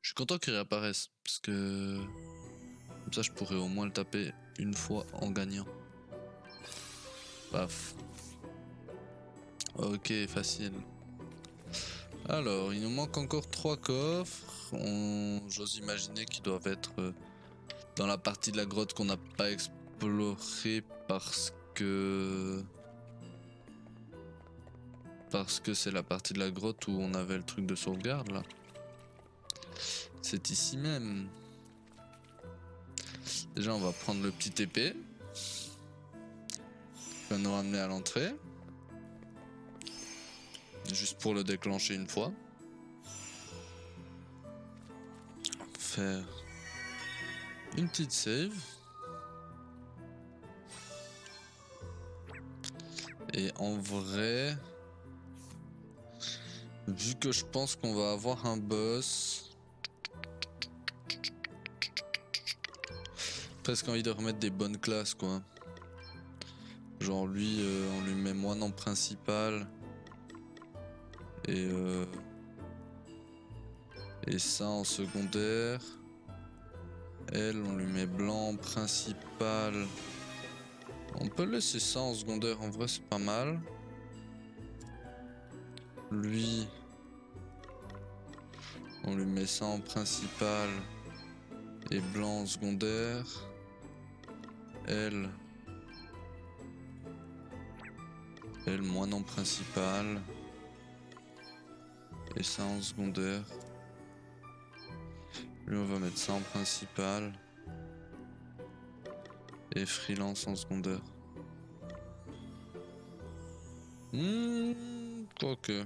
Je suis content qu'il réapparaisse, parce que comme ça je pourrais au moins le taper une fois en gagnant. Paf. Ok, facile. Alors, il nous manque encore 3 coffres. J'ose imaginer qu'ils doivent être dans la partie de la grotte qu'on n'a pas explorée parce que c'est la partie de la grotte où on avait le truc de sauvegarde là. C'est ici même. Déjà, on va prendre le petit épée qui va nous ramener à l'entrée. Juste pour le déclencher une fois. Faire une petite save. Et en vrai, vu que je pense qu'on va avoir un boss, presque envie de remettre des bonnes classes quoi. Genre lui, on lui met moine en principal et ça en secondaire. Elle, on lui met blanc en principal. On peut laisser ça en secondaire, en vrai c'est pas mal. Lui, on lui met ça en principal et blanc en secondaire. Elle, moine en principal et ça en secondaire. Lui, on va mettre ça en principal et freelance en secondaire. Quoique.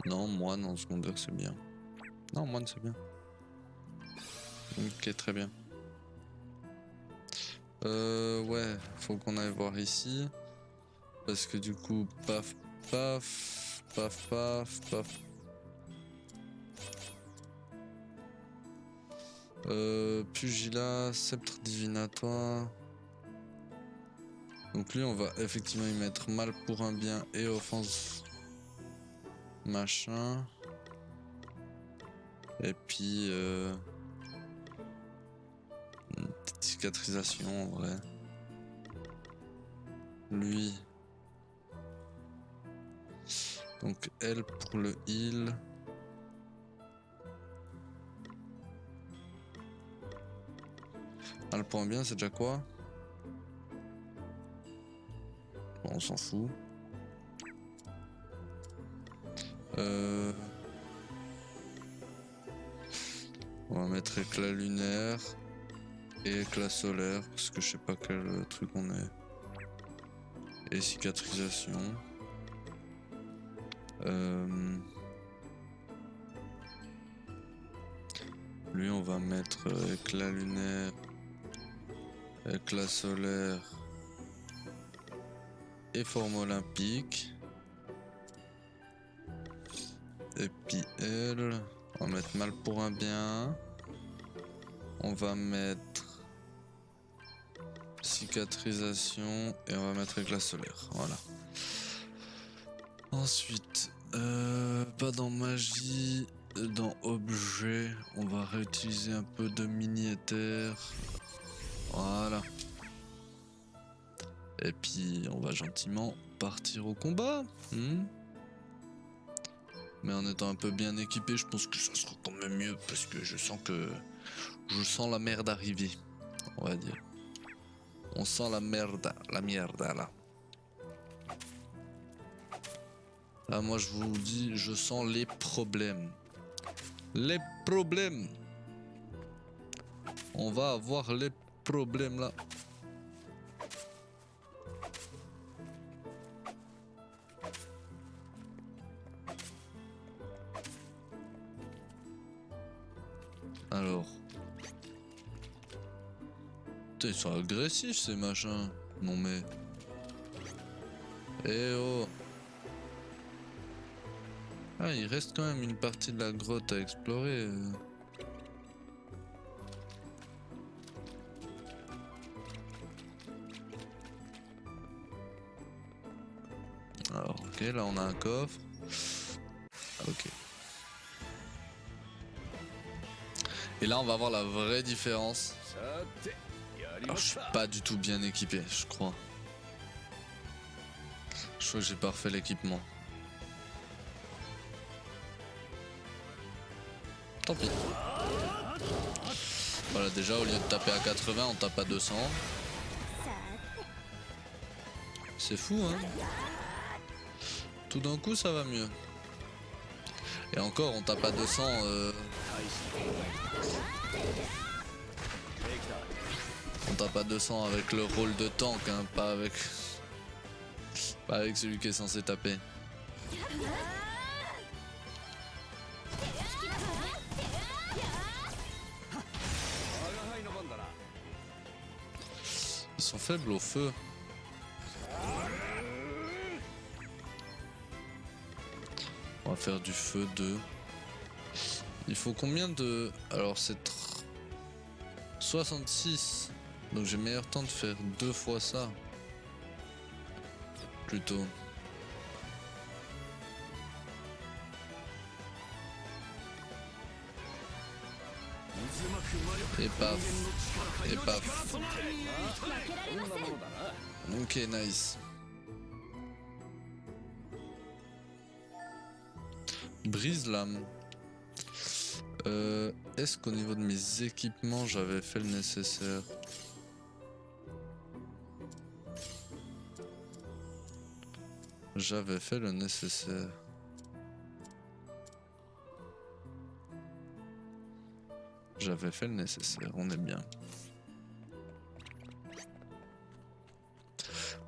Non, moine en secondaire, c'est bien. Non, moine, c'est bien. Ok, très bien. Ouais, faut qu'on aille voir ici. Parce que du coup, paf, paf, paf, paf, paf. Pugilat, sceptre divinatoire. Donc lui, on va effectivement y mettre mal pour un bien et offense machin. Et puis une petite cicatrisation en vrai. Lui. Donc elle pour le heal. Le point bien, c'est déjà quoi? Bon, on s'en fout. On va mettre éclat lunaire et éclat solaire parce que je sais pas quel truc on est. Et cicatrisation. Lui, on va mettre éclat lunaire, éclat solaire et forme olympique. Et puis elle, on va mettre mal pour un bien. On va mettre cicatrisation et on va mettre éclat solaire. Voilà. Ensuite, pas dans magie, dans objet, on va réutiliser un peu de mini-éther. Voilà. Et puis on va gentiment partir au combat. Mais en étant un peu bien équipé, je pense que ça sera quand même mieux parce que je sens la merde arriver, on va dire. On sent la merde là. Là, moi je vous dis, je sens les problèmes. Les problèmes. On va avoir les problèmes là. Alors. Putain, ils sont agressifs ces machins. Non mais. Eh oh. Ah, il reste quand même une partie de la grotte à explorer. Alors, ok, là on a un coffre. Ok. Et là on va voir la vraie différence. Alors je suis pas du tout bien équipé, je crois. Je crois que j'ai pas refait l'équipement. Tant pis. Voilà, déjà au lieu de taper à 80, on tape à 200. C'est fou, hein. Tout d'un coup, ça va mieux. Et encore, on tape à 200. On tape à 200 avec le rôle de tank, hein, pas avec celui qui est censé taper. Ils sont faibles au feu. On va faire du feu 2. Il faut combien de... Alors c'est 66. Donc j'ai meilleur temps de faire 2 fois ça. Plutôt. Et paf. Et paf. Ok, nice. Brise-lame. Est-ce qu'au niveau de mes équipements, j'avais fait le nécessaire? J'avais fait le nécessaire. J'avais fait le nécessaire, on est bien.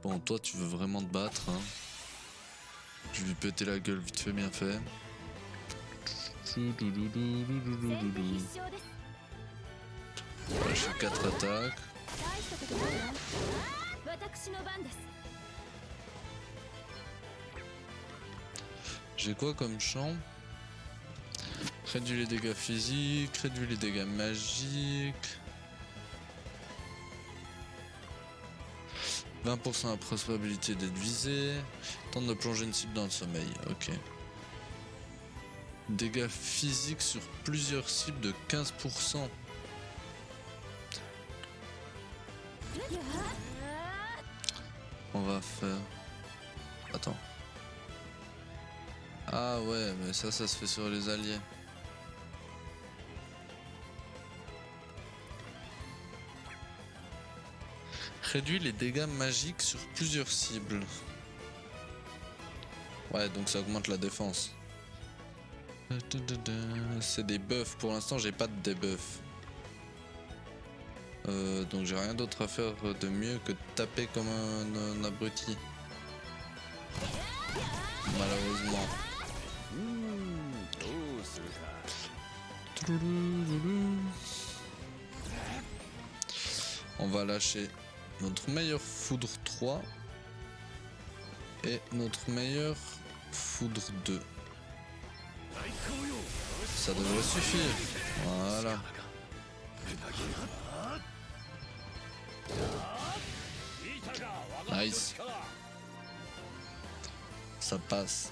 Bon, toi, tu veux vraiment te battre, hein. Je vais lui péter la gueule vite fait, bien fait. Voilà, j'ai 4 attaques. J'ai quoi comme champ? Réduit les dégâts physiques, réduit les dégâts magiques. 20% la probabilité d'être visé. Tente de plonger une cible dans le sommeil. Ok. Dégâts physiques sur plusieurs cibles de 15%. On va faire... Attends. Ah ouais, mais ça se fait sur les alliés. Réduit les dégâts magiques sur plusieurs cibles. Ouais, donc ça augmente la défense. C'est des buffs. Pour l'instant, j'ai pas de debuff. Donc j'ai rien d'autre à faire de mieux que de taper comme un abruti. Malheureusement. On va lâcher notre meilleur foudre 3 et notre meilleur foudre 2. Ça devrait suffire. Voilà. Nice. Ça passe.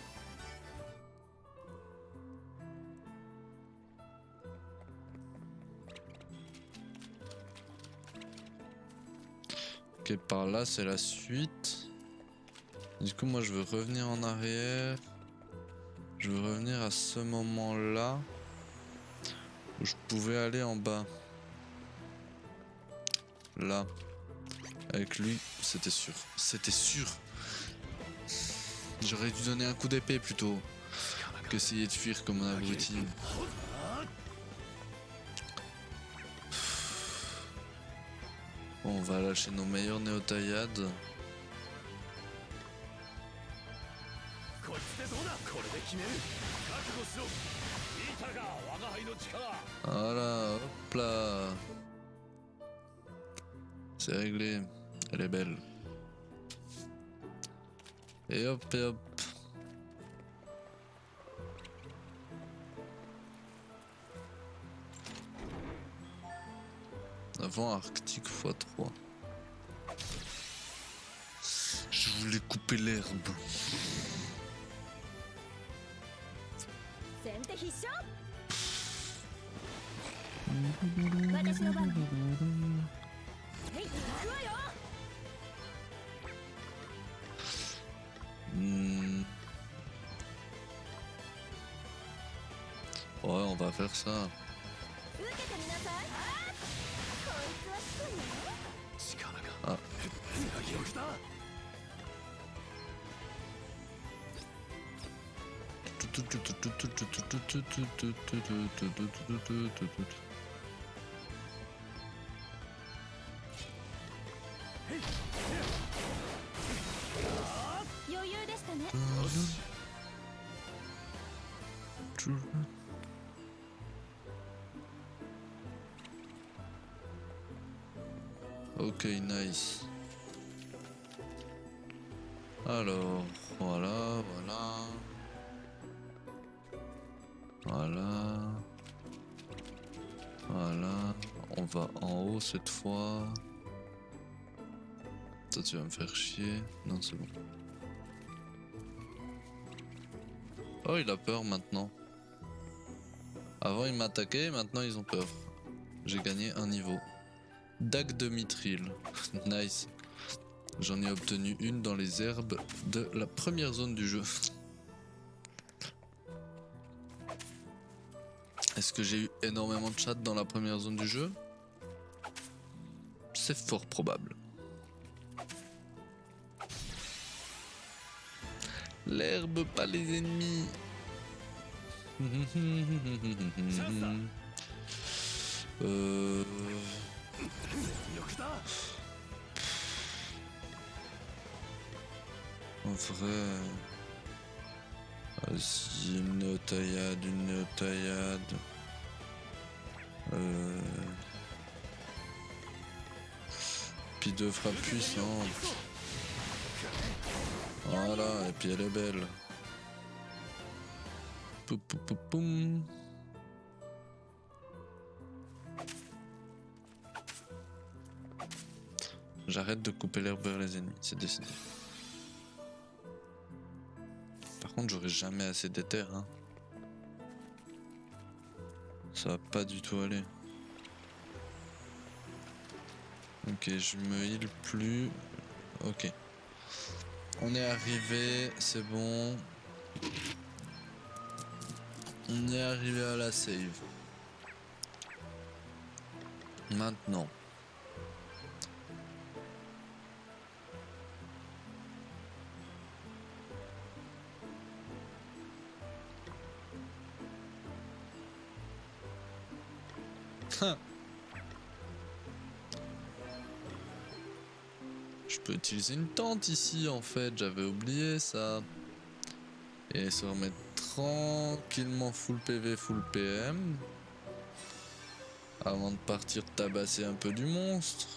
Ok, par là c'est la suite. Du coup moi je veux revenir en arrière. Je veux revenir à ce moment-là où je pouvais aller en bas. Là. Avec lui, c'était sûr. C'était sûr. J'aurais dû donner un coup d'épée plutôt qu'essayer de fuir comme un abruti. Bon, on va lâcher nos meilleures néotaillades. Voilà, hop là. C'est réglé. Elle est belle. Et hop et hop. Avant Arctique x3. Je voulais couper l'herbe. 私の番ね。はい、行くわよ。Ouais, on va faire ça. 受けてみなさい。あ、こいつはすごいね。力があつなぎをきた。余裕でしたね。Ok, nice. Alors, voilà, voilà. Voilà. Voilà. On va en haut cette fois. Toi, tu vas me faire chier. Non, c'est bon. Oh, il a peur maintenant. Avant, il m'attaquait, maintenant, ils ont peur. J'ai gagné un niveau. Dague de mithril. Nice. J'en ai obtenu une dans les herbes de la première zone du jeu. Est-ce que j'ai eu énormément de chats dans la première zone du jeu? C'est fort probable. L'herbe, pas les ennemis. En vrai... Vas-y, une néotaillade, une néotaillade. Puis deux frappes puissantes. Voilà, et puis elle est belle. Poum, poum, poum, poum. J'arrête de couper l'herbe vers les ennemis, c'est décidé. Par contre, j'aurai jamais assez d'éther, hein. Ça va pas du tout aller. Ok, je me heal plus. Ok. On est arrivé, c'est bon. On est arrivé à la save. Maintenant. Je peux utiliser une tente ici en fait, j'avais oublié ça. Et se remettre tranquillement full PV, full PM. Avant de partir tabasser un peu du monstre.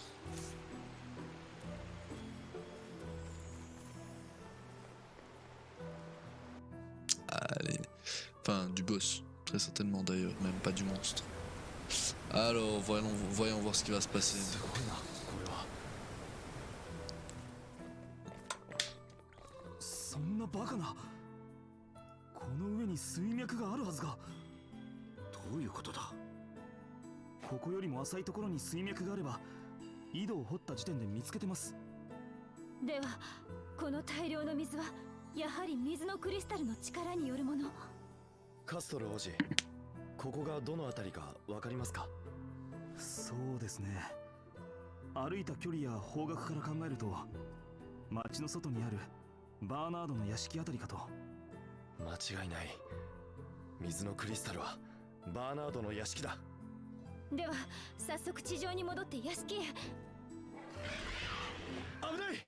Allez. Enfin, du boss. Très certainement d'ailleurs, même pas du monstre. Alors, voyons voir ce qui va se passer. そんなバカな。この上に水脈があるはずが。どういうことだ。ここよりも浅いところに水脈があれば井戸を掘った時点で見つけてます。ではこの大量の水はやはり水のクリスタルの力によるもの。カストル王子、ここがどの辺りかわかりますか？そうですね。歩いた距離や方角から考えると町の外にあるバーナードの屋敷あたりかと。間違いない。水のクリスタルはバーナードの屋敷だ。では早速地上に戻って屋敷へ。危ない。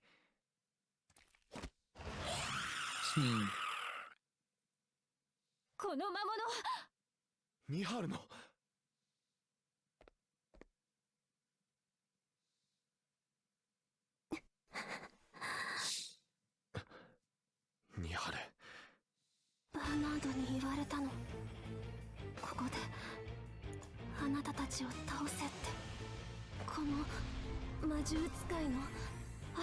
この魔物ニハールの。ニハル。バーナードに言われたの。ここであなたたちを倒せって。この魔獣使いの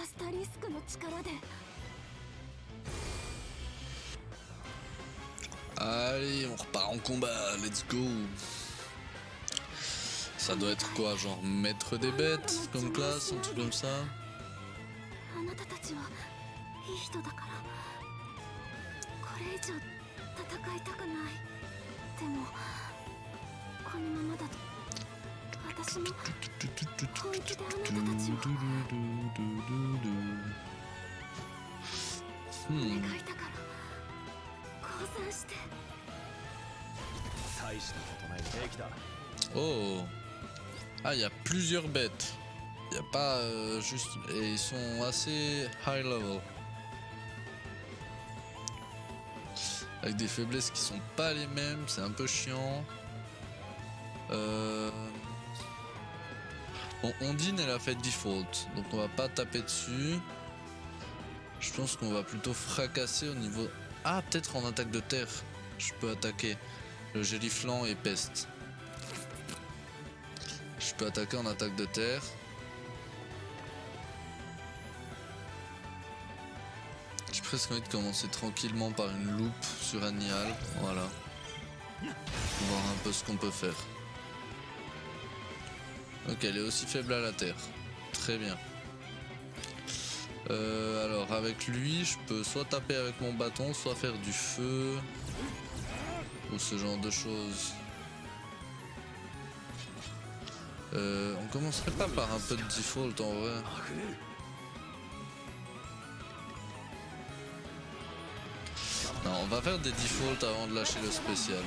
アスタリスクの力で。Allez, on repart en combat, let's go. Ça doit être quoi, genre maître des bêtes comme classe, un truc comme ça? あなたたちはいい人だからこれ以上戦いたくないでもこのままだと私も本気であなたたちをお願いだから降参して 大したことない兵器だ。 Oh. Ah, il y a plusieurs bêtes. Il n'y a pas juste... Et ils sont assez high level. Avec des faiblesses qui sont pas les mêmes, c'est un peu chiant. Bon, Ondine, elle a fait default, donc on va pas taper dessus. Je pense qu'on va plutôt fracasser au niveau... Ah, peut-être en attaque de terre. Je peux attaquer le géliflant et peste. Je peux attaquer en attaque de terre. J'ai presque envie de commencer tranquillement par une loupe sur Anial. Voilà. Pour voir un peu ce qu'on peut faire. Ok, elle est aussi faible à la terre. Très bien. Alors avec lui, je peux soit taper avec mon bâton, soit faire du feu. Ou ce genre de choses. On commencerait pas par un peu de default en vrai. Non, on va faire des defaults avant de lâcher le spécial.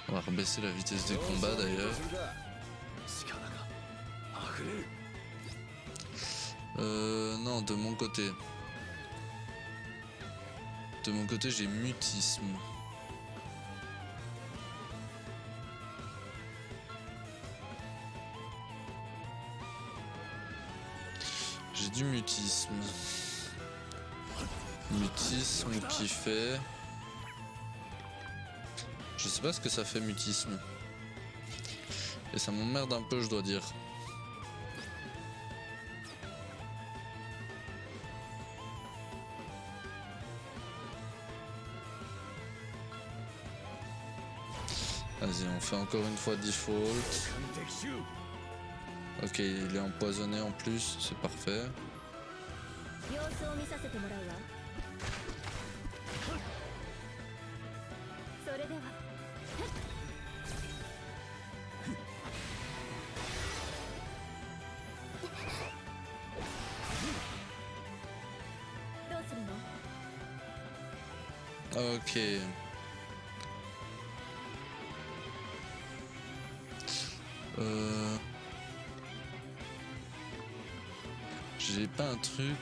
On va rebaisser la vitesse des combats d'ailleurs. Non, de mon côté. De mon côté, j'ai mutisme. J'ai du mutisme. Mutisme qui fait... Je sais pas ce que ça fait mutisme. Et ça m'emmerde un peu, je dois dire. Vas-y, on fait encore une fois default. Ok, il est empoisonné en plus, c'est parfait. Ok. J'ai pas un truc.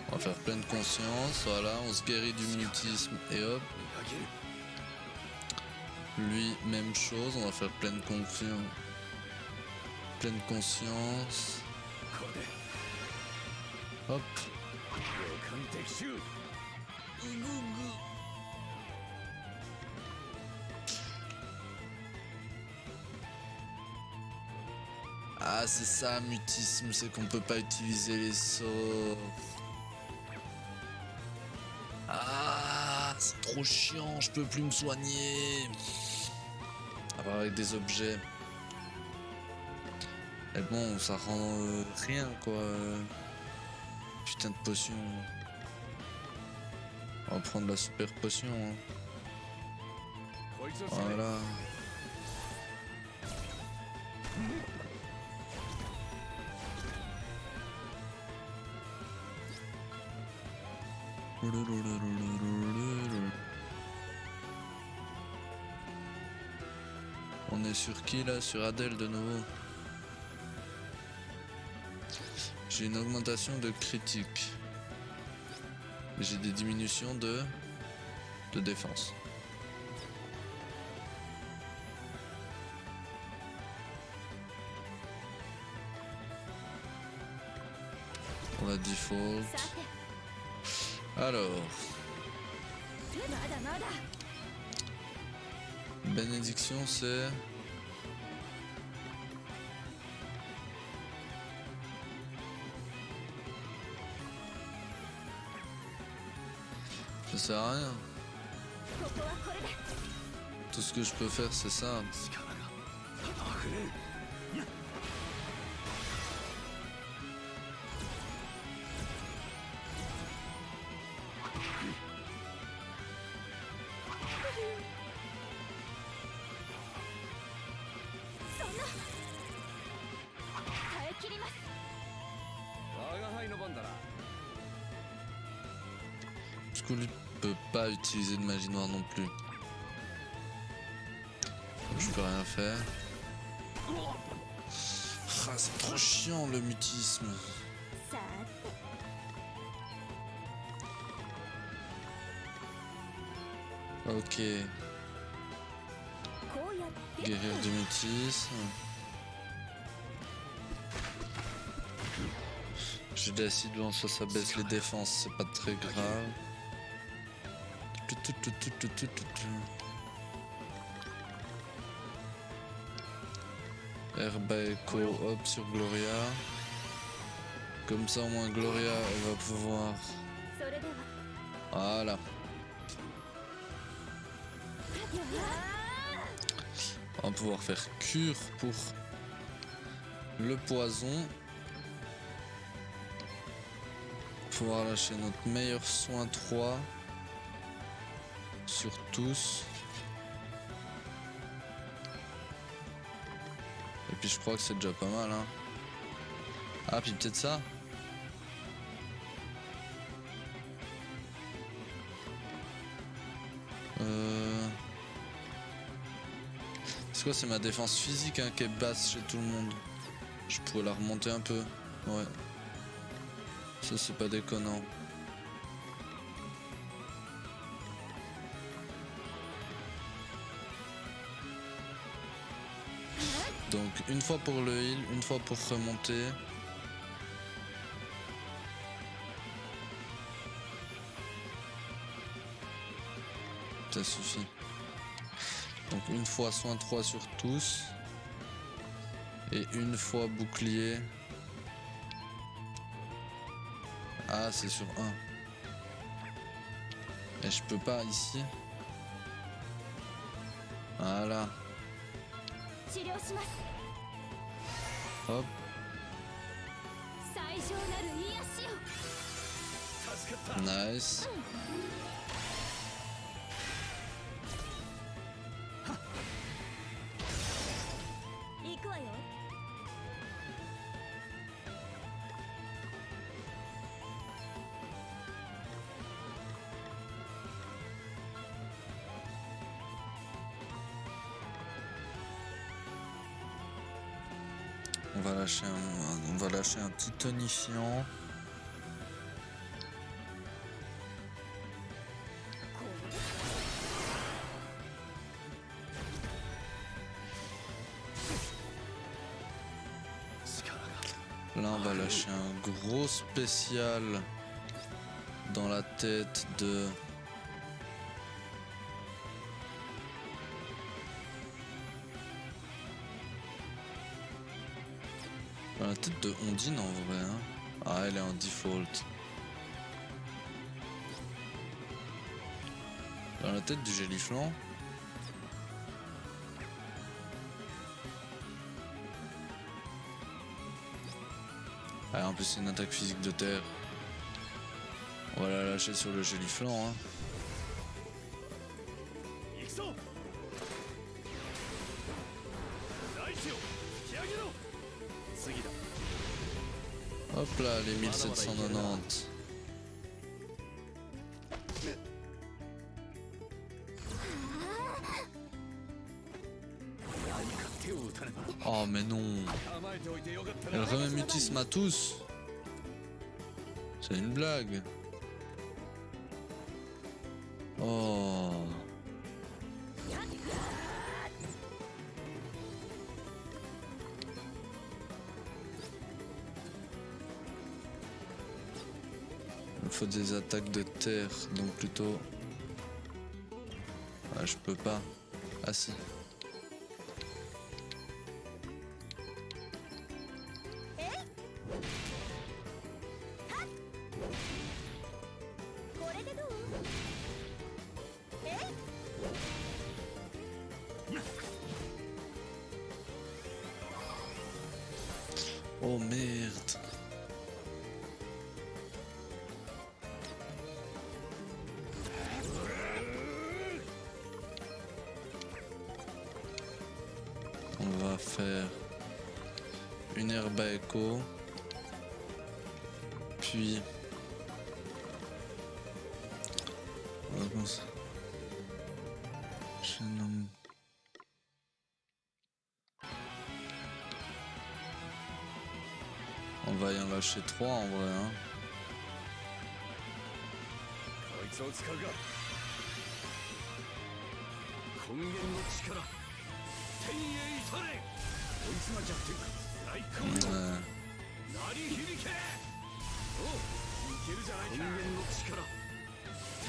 On va faire pleine conscience, voilà, on se guérit du mutisme et hop. Lui, même chose, on va faire pleine confiance. Pleine conscience. Hop. Ah, c'est ça, mutisme, c'est qu'on peut pas utiliser les sorts. Ah, c'est trop chiant, je peux plus me soigner. À part avec des objets. Mais bon, ça rend rien quoi. Putain de potion. On va prendre la super potion. Hein. Voilà. On est sur qui là? Sur Adèle de nouveau. J'ai une augmentation de critique. J'ai des diminutions de défense. On a default. さて Alors, まだまだ bénédiction c'est... Ça sert à rien. ここはこれで Tout ce que je peux faire c'est ça. 力が溢れる。そんな耐え切ります 我が輩の番だな。 Du coup lui peut pas utiliser de magie noire non plus. Donc, je peux rien faire. Ah, c'est trop chiant le mutisme. さて Ok, こうやって guérir du mutisme. J'ai de l'acide blanc, ça baisse les défenses, c'est pas très grave. Herba Echo, hop sur Gloria. Comme ça au moins Gloria elle va pouvoir... それでは Voilà. やあ On va pouvoir faire cure pour le poison. Pouvoir lâcher notre meilleur soin 3 sur tous. Et puis je crois que c'est déjà pas mal hein. Ah puis peut-être ça. C'est quoi, c'est ma défense physique hein, qui est basse chez tout le monde. Je pourrais la remonter un peu. Ouais. Ça c'est pas déconnant. Donc une fois pour le heal, une fois pour remonter. Ça suffit. Donc une fois soin 3 sur tous. Et une fois bouclier. Ah c'est sur 1. Et je peux pas ici. Voilà. 治療します Hop. 最上なる癒しを 助かった。 Nice.「行くわよ」 On va lâcher un petit tonifiant. Là, on va lâcher un gros spécial dans la tête de... Dans la tête de Ondine en vrai. Hein. Ah, elle est en default. Dans la tête du Géliflant. Ah, en plus c'est une attaque physique de terre. On va la lâcher sur le Géliflant. Hein. 行くぞ。大地を引き上げろ。次だ。 Hop là, les 1790. 手を打たねば。 Oh mais non. 構えておいてよかったな。 Elle remet mutisme à tous. C'est une blague. Oh. Il faut des attaques de terre, donc plutôt... Ah, je peux pas. Ah si. Oh merde. On va faire une herbe à écho, puis on va commencer. Je nomme. On va y en lâcher 3 en vrai hein. こいつを使うが根源の力天へ至れこいつが弱点か大根よ Ouais. 鳴り響けおういけるじゃないか根源の力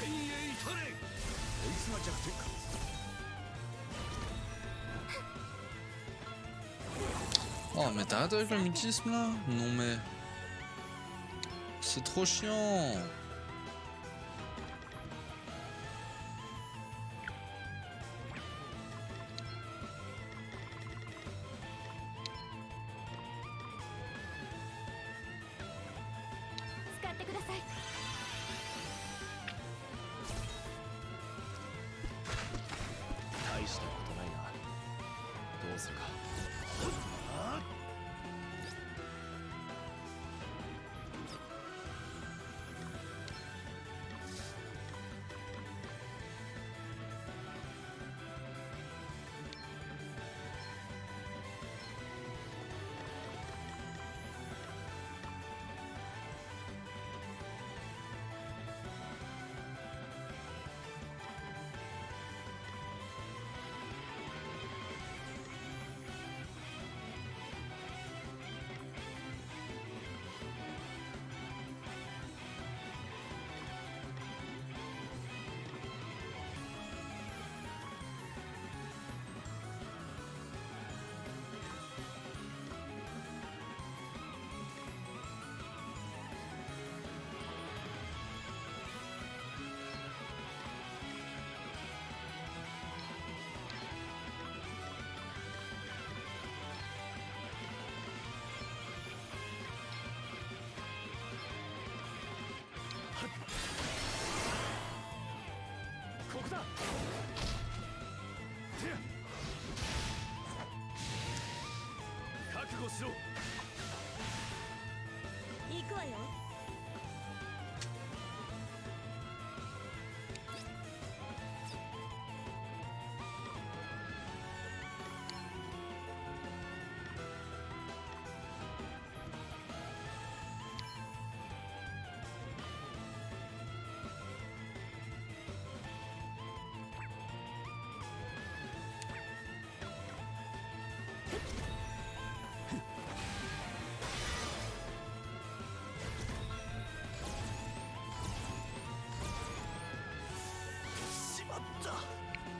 天へ至れこいつが弱点か Oh mais t'arrêtes avec le mutisme là? Non mais... C'est trop chiant.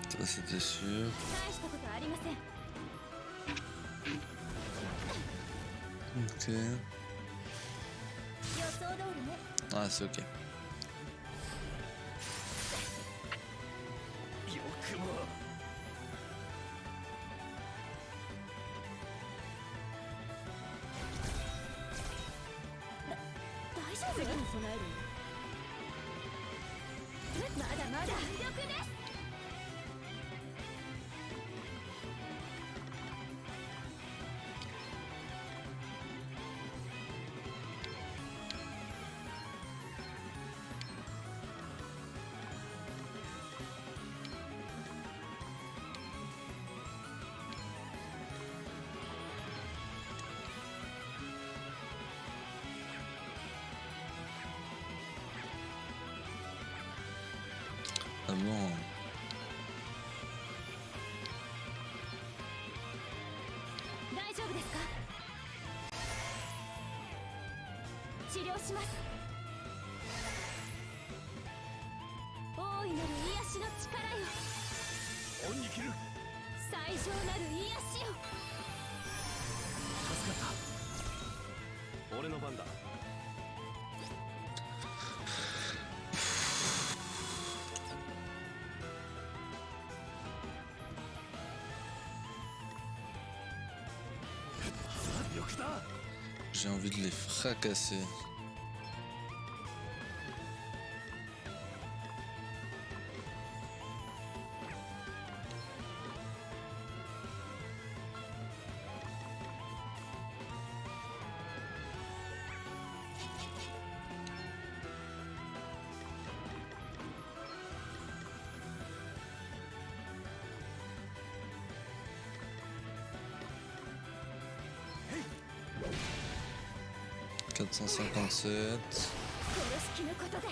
Ça c'était sûr. Ok. Ah c'est ok. Ah bon. 大丈夫ですか？治療します。大いなる癒しの力よ。恩に着る。最上なる癒しよ。助かった。俺の番だ。力だ。 J'ai envie de les fracasser. « 457. » 殺しきぬことで。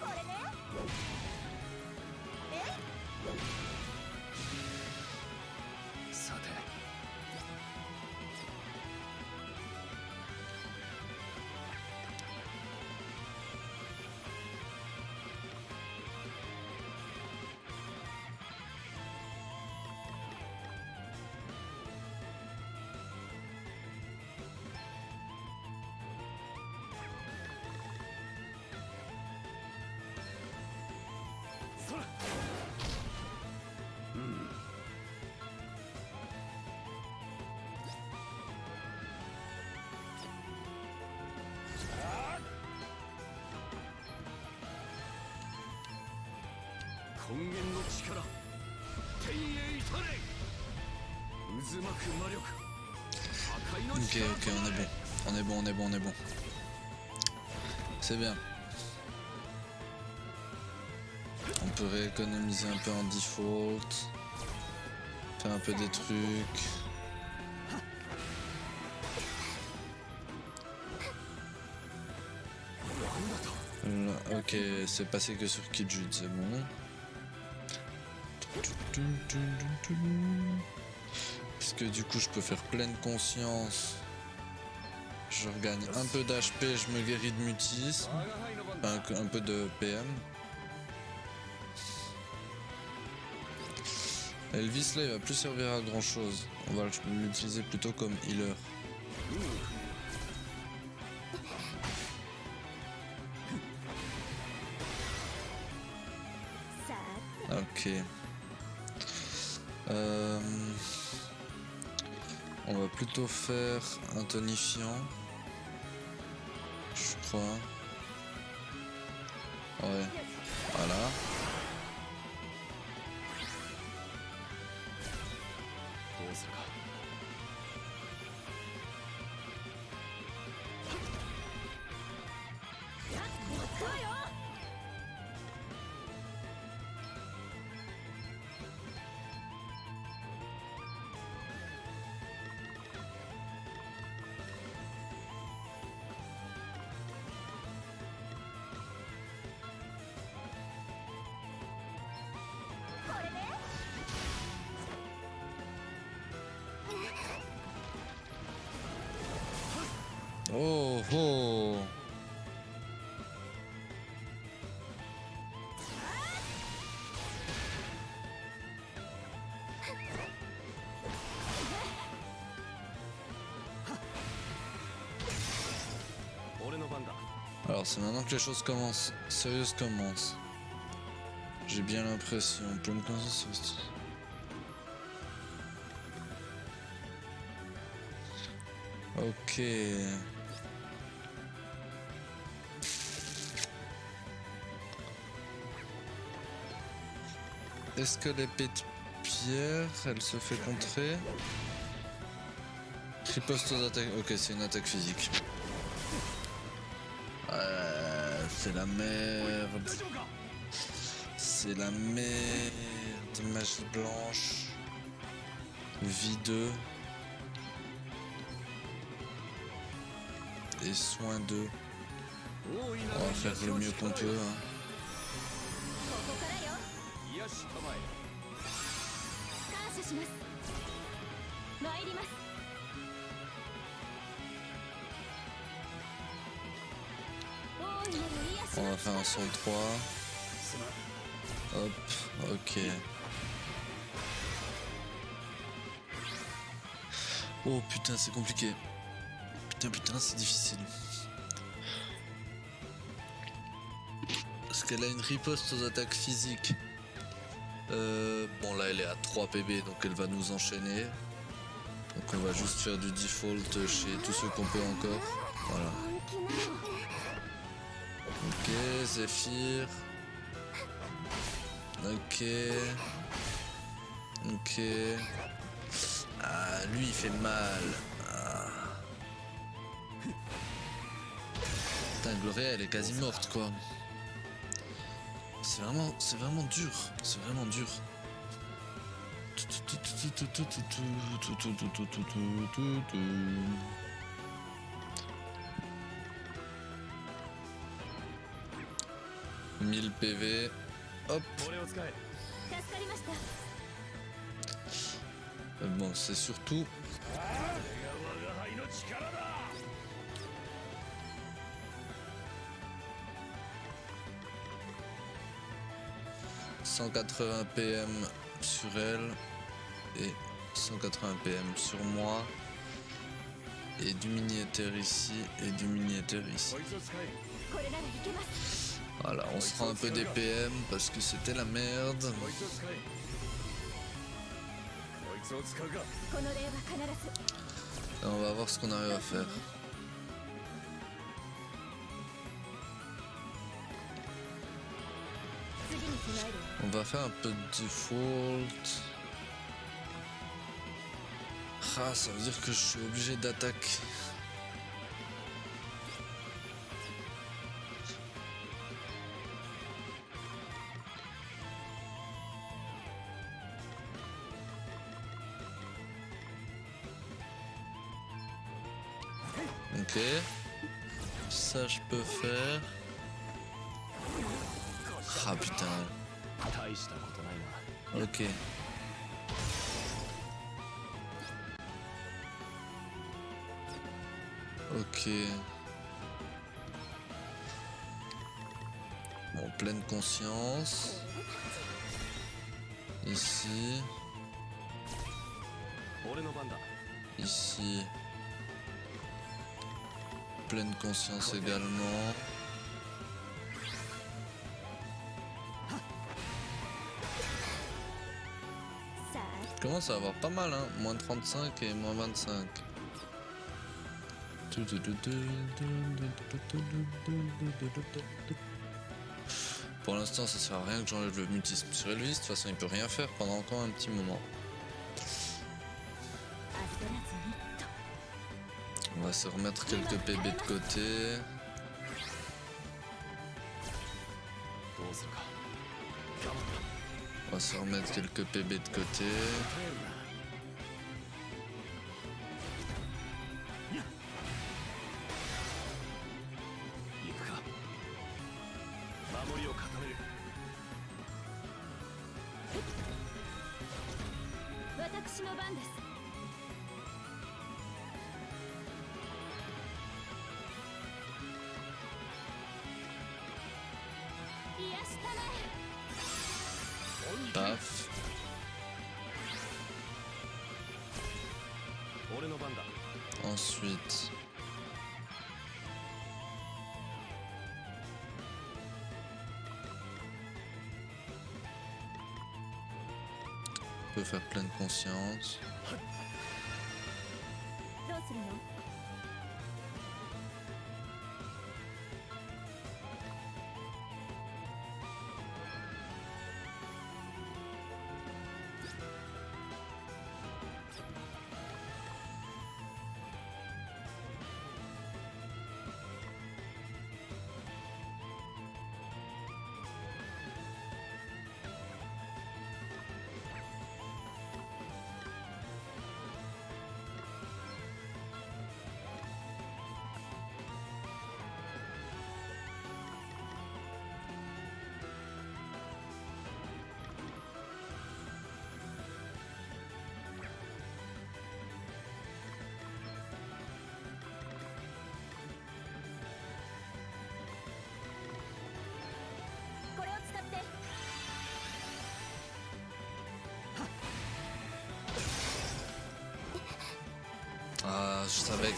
これね。さてそら。根源の力、天へ至れ。渦巻く魔力、破壊の Ok, 力 ok, on est bon. On est bon, on est bon, on est bon. C'est bien. On peut rééconomiser un peu en default. Faire un peu des trucs. Là, ok, c'est passé que sur Kijud, c'est bon. Est-ce que du coup je peux faire pleine conscience? Je regagne un peu d'HP, je me guéris de mutisme. Enfin, un peu de PM. Elvis là il va plus servir à grand chose. On va l'utiliser plutôt comme healer. Ok. On va plutôt faire un tonifiant. Je crois. Ouais. Voilà. Oh oh. Alors c'est maintenant que les choses commencent, sérieuses commencent. J'ai bien l'impression, pleine conscience. Ok. Est-ce que l'épée de pierre, elle se fait contrer? Riposte aux attaques. Ok, c'est une attaque physique. C'est la merde. C'est la merde. Magie blanche. Vie 2. Et soin 2. On va faire le mieux qu'on peut. Hein. ここからよ。よし構え感謝します。参ります。大いなる癒し On の va faire un sol 3. すまん Hop, ok. Oh putain, c'est compliqué. Putain, c'est difficile. Parce qu'elle a une riposte aux attaques physiques. Bon là elle est à 3 PB donc elle va nous enchaîner. Donc on va juste faire du default chez tous ceux qu'on peut encore. Voilà. 本気なの。 Ok, Zephyr. Ok. Ok. Ah, lui il fait mal. Ah. Putain, Gloria elle est quasi morte quoi. C'est vraiment dur. C'est vraiment dur. « 1000 PV. Hop. これを使え 助かりました。 Bon, c'est surtout これが我が輩の力だ 180 PM sur elle et 180 PM sur moi et du mini-éther ici et du mini-éther ici. こいつを使え これならいけます。 Voilà, on se prend un peu des PM parce que c'était la merde. こいつを使えこいつを使うかこの礼は必ず。 Et on va voir ce qu'on arrive à faire. 次に備える。 On va faire un peu de default. Ah, ça veut dire que je suis obligé d'attaquer. Ok. Ça, je peux faire. Ah putain. 大したことないな Ok. Ok. Bon, pleine conscience. Ici. 俺の番だ Ici. Pleine conscience également. Commence à avoir pas mal, hein. Moins 35 et moins 25. Pour l'instant, ça sert à rien que j'enlève le mutisme sur Elvis. De toute façon, il peut rien faire pendant encore un petit moment. On va se remettre quelques PB de côté. どうするか On va se remettre quelques PB de côté. 行くか守りを固める私の番です。癒したね。 Paf. 俺の番だ Ensuite. On peut faire pleine conscience. どうするの？ こ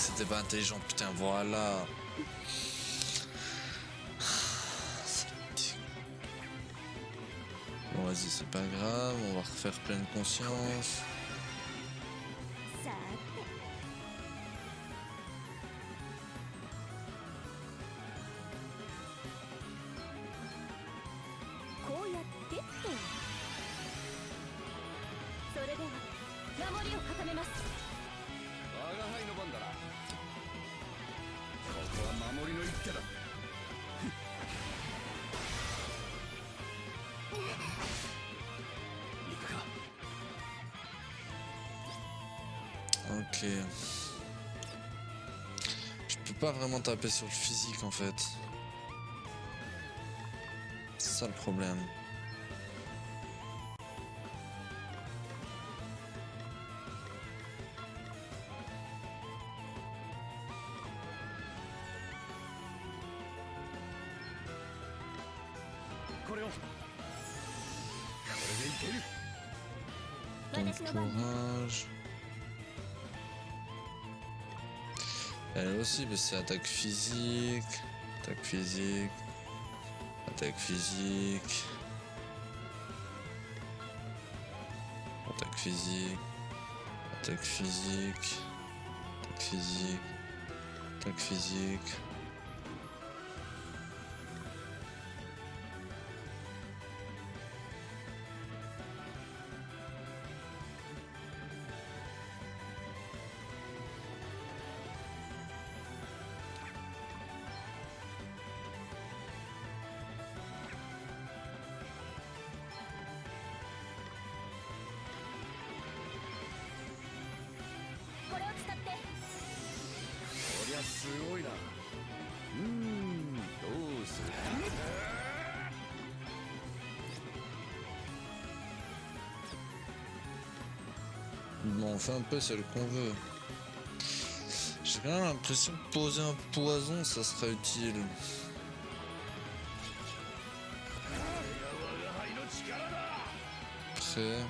que c'était pas intelligent, putain, voilà. Bon, vas-y, c'est pas grave, on va refaire pleine conscience. さてこうやってとそれでは守りを固めます。我が輩の番だな。ここは守りの一手だ。行くか。 Ok. Je peux pas vraiment taper sur le physique en fait. C'est ça le problème. Ton courage. Elle aussi, mais c'est attaque physique. Attaque physique. Attaque physique. Attaque physique. Attaque physique. Attaque physique. Attaque physique. Bon, on fait un peu celle qu'on veut. J'ai quand même l'impression que poser un poison, ça sera utile. Après,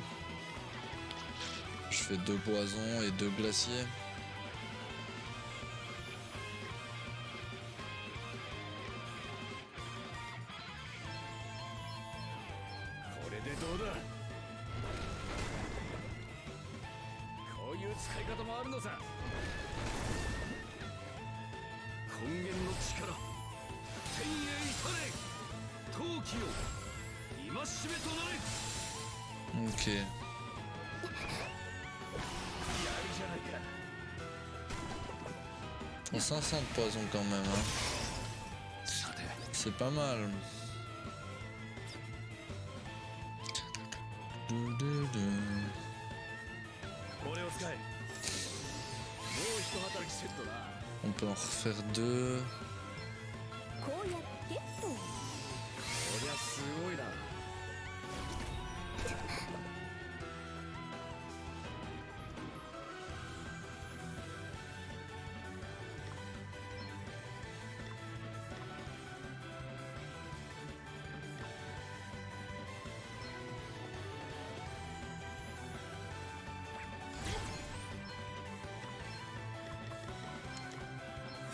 je fais 2 poisons et 2 glaciers. Ok. Bon, 500 de poison quand même, hein. C'est pas mal. On peut en refaire 2. こうやってとこりゃすごいな。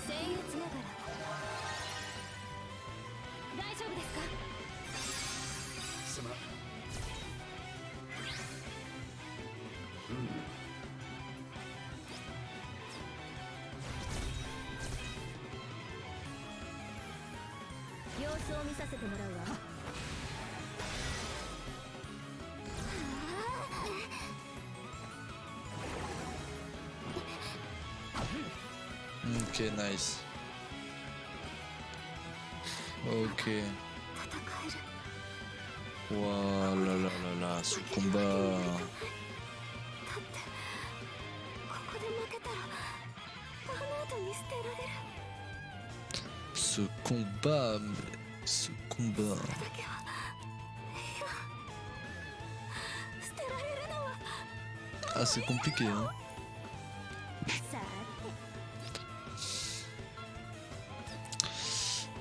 僭越ながら大丈夫ですか。すまん。様子を見させてもらうわ。Ok, nice. Ok. 戦える。 Waouh là là là là, ce combat. だってここで負けたらバーナードに捨てられる。 Ce combat. Ce combat. それだけは。いや捨てられるのは。 Ah, c'est compliqué, hein. さて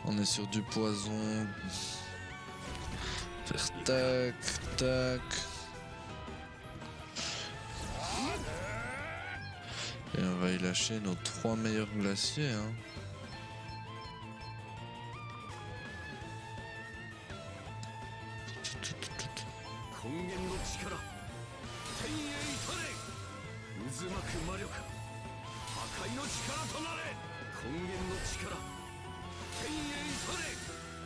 On est sur du poison. Faire tac, tac. Et on va y lâcher nos 3 meilleurs glaciers. Hein.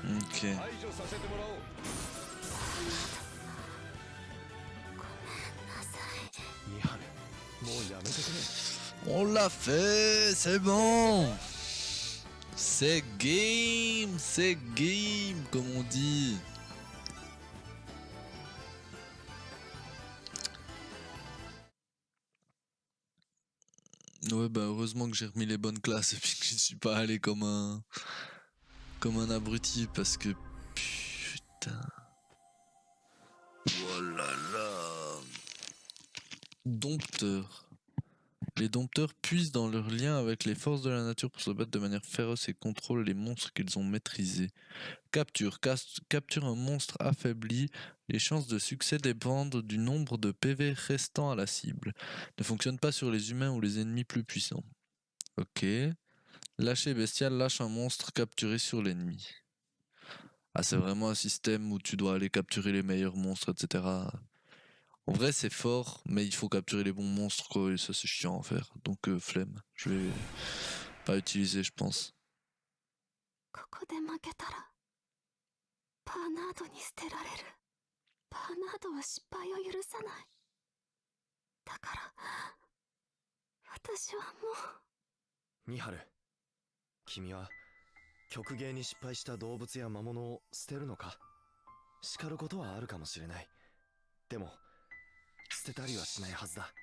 Ok. 排除させてもらおう。ミハル、もうやめてくれ。 On l'a fait, c'est bon. C'est game, comme on dit. Ouais, bah heureusement que j'ai remis les bonnes classes et puis que je suis pas allé comme un abruti parce que putain. Oh là là. Dompteur. Les dompteurs puisent dans leur lien avec les forces de la nature pour se battre de manière féroce et contrôlent les monstres qu'ils ont maîtrisés. Capture un monstre affaibli. Les chances de succès dépendent du nombre de PV restant à la cible. Ne fonctionne pas sur les humains ou les ennemis plus puissants. Ok. Lâcher bestial lâche un monstre capturé sur l'ennemi. Ah, c'est vraiment un système où tu dois aller capturer les meilleurs monstres, etc. En vrai, c'est fort, mais il faut capturer les bons monstres, quoi, et ça, c'est chiant à faire. Donc, flemme. Je vais pas utiliser, je pense. ここで負けたらバーナードに捨てられる。バーナードは失敗を許さない。だから私はもう。ミハル、君は極限に失敗した動物や魔物を捨てるのか？叱ることはあるかもしれない。でも捨てたりはしないはずだ。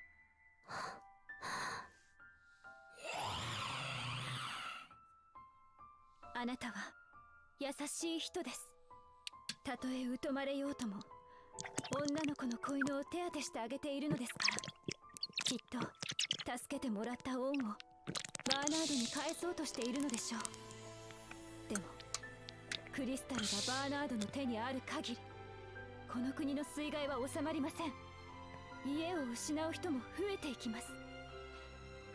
あなたは優しい人です。たとえ疎まれようとも女の子の子犬を手当てしてあげているのですから、きっと助けてもらった恩をバーナードに返そうとしているのでしょう。でもクリスタルがバーナードの手にある限り、この国の水害は収まりません。家を失う人も増えていきます。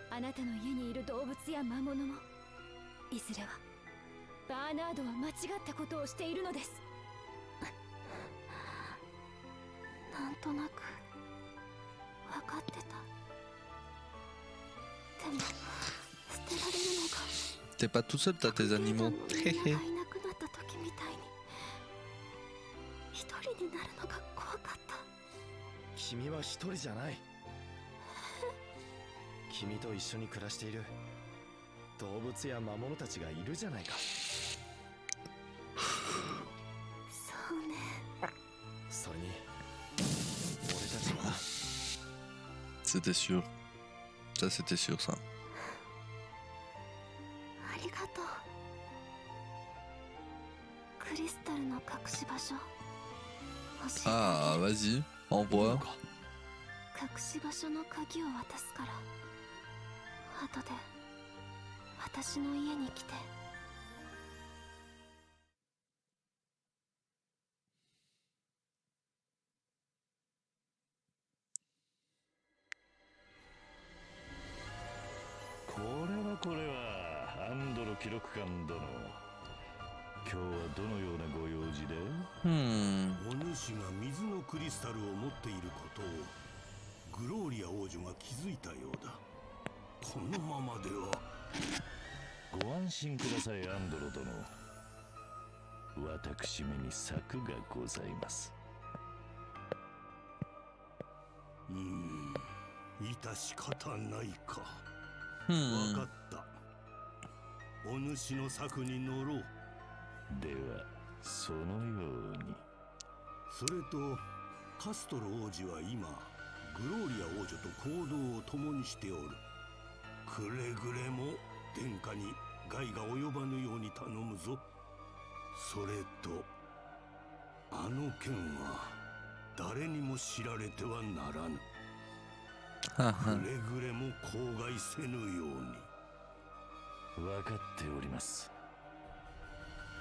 あなたの家にいる動物や魔物もいずれはバーナードは間違ったことをしているのです。なんとなく分かってた。でも捨てられるのが T'es pas tout seul, t'as tes animaux. 家がいなくなった時みたいに一人になるのが怖かった。君は一人じゃない。君と一緒に暮らしている動物や魔物たちがいるじゃないか。そうね。それに俺たちは。 C'était sûr. Ça, c'était sûr, ça. ありがとう。クリスタルの隠し場所教えてあ Ah, げる。 vas-y, envoie. 隠し場所の鍵を渡すから後で私の家に来て。これはアンドロ記録官殿、今日はどのようなご用事で？お主が水のクリスタルを持っていることをグローリア王女が気づいたようだ。このままでは。ご安心ください、アンドロ殿。私めに策がございます。致し方ないか。わかった。お主の策に乗ろう。ではそのように。それとカストロ王子は今グローリア王女と行動を共にしておる。くれぐれも殿下に害が及ばぬように頼むぞ。それとあの件は誰にも知られてはならぬ。くれぐれも口外せぬように。分かっております。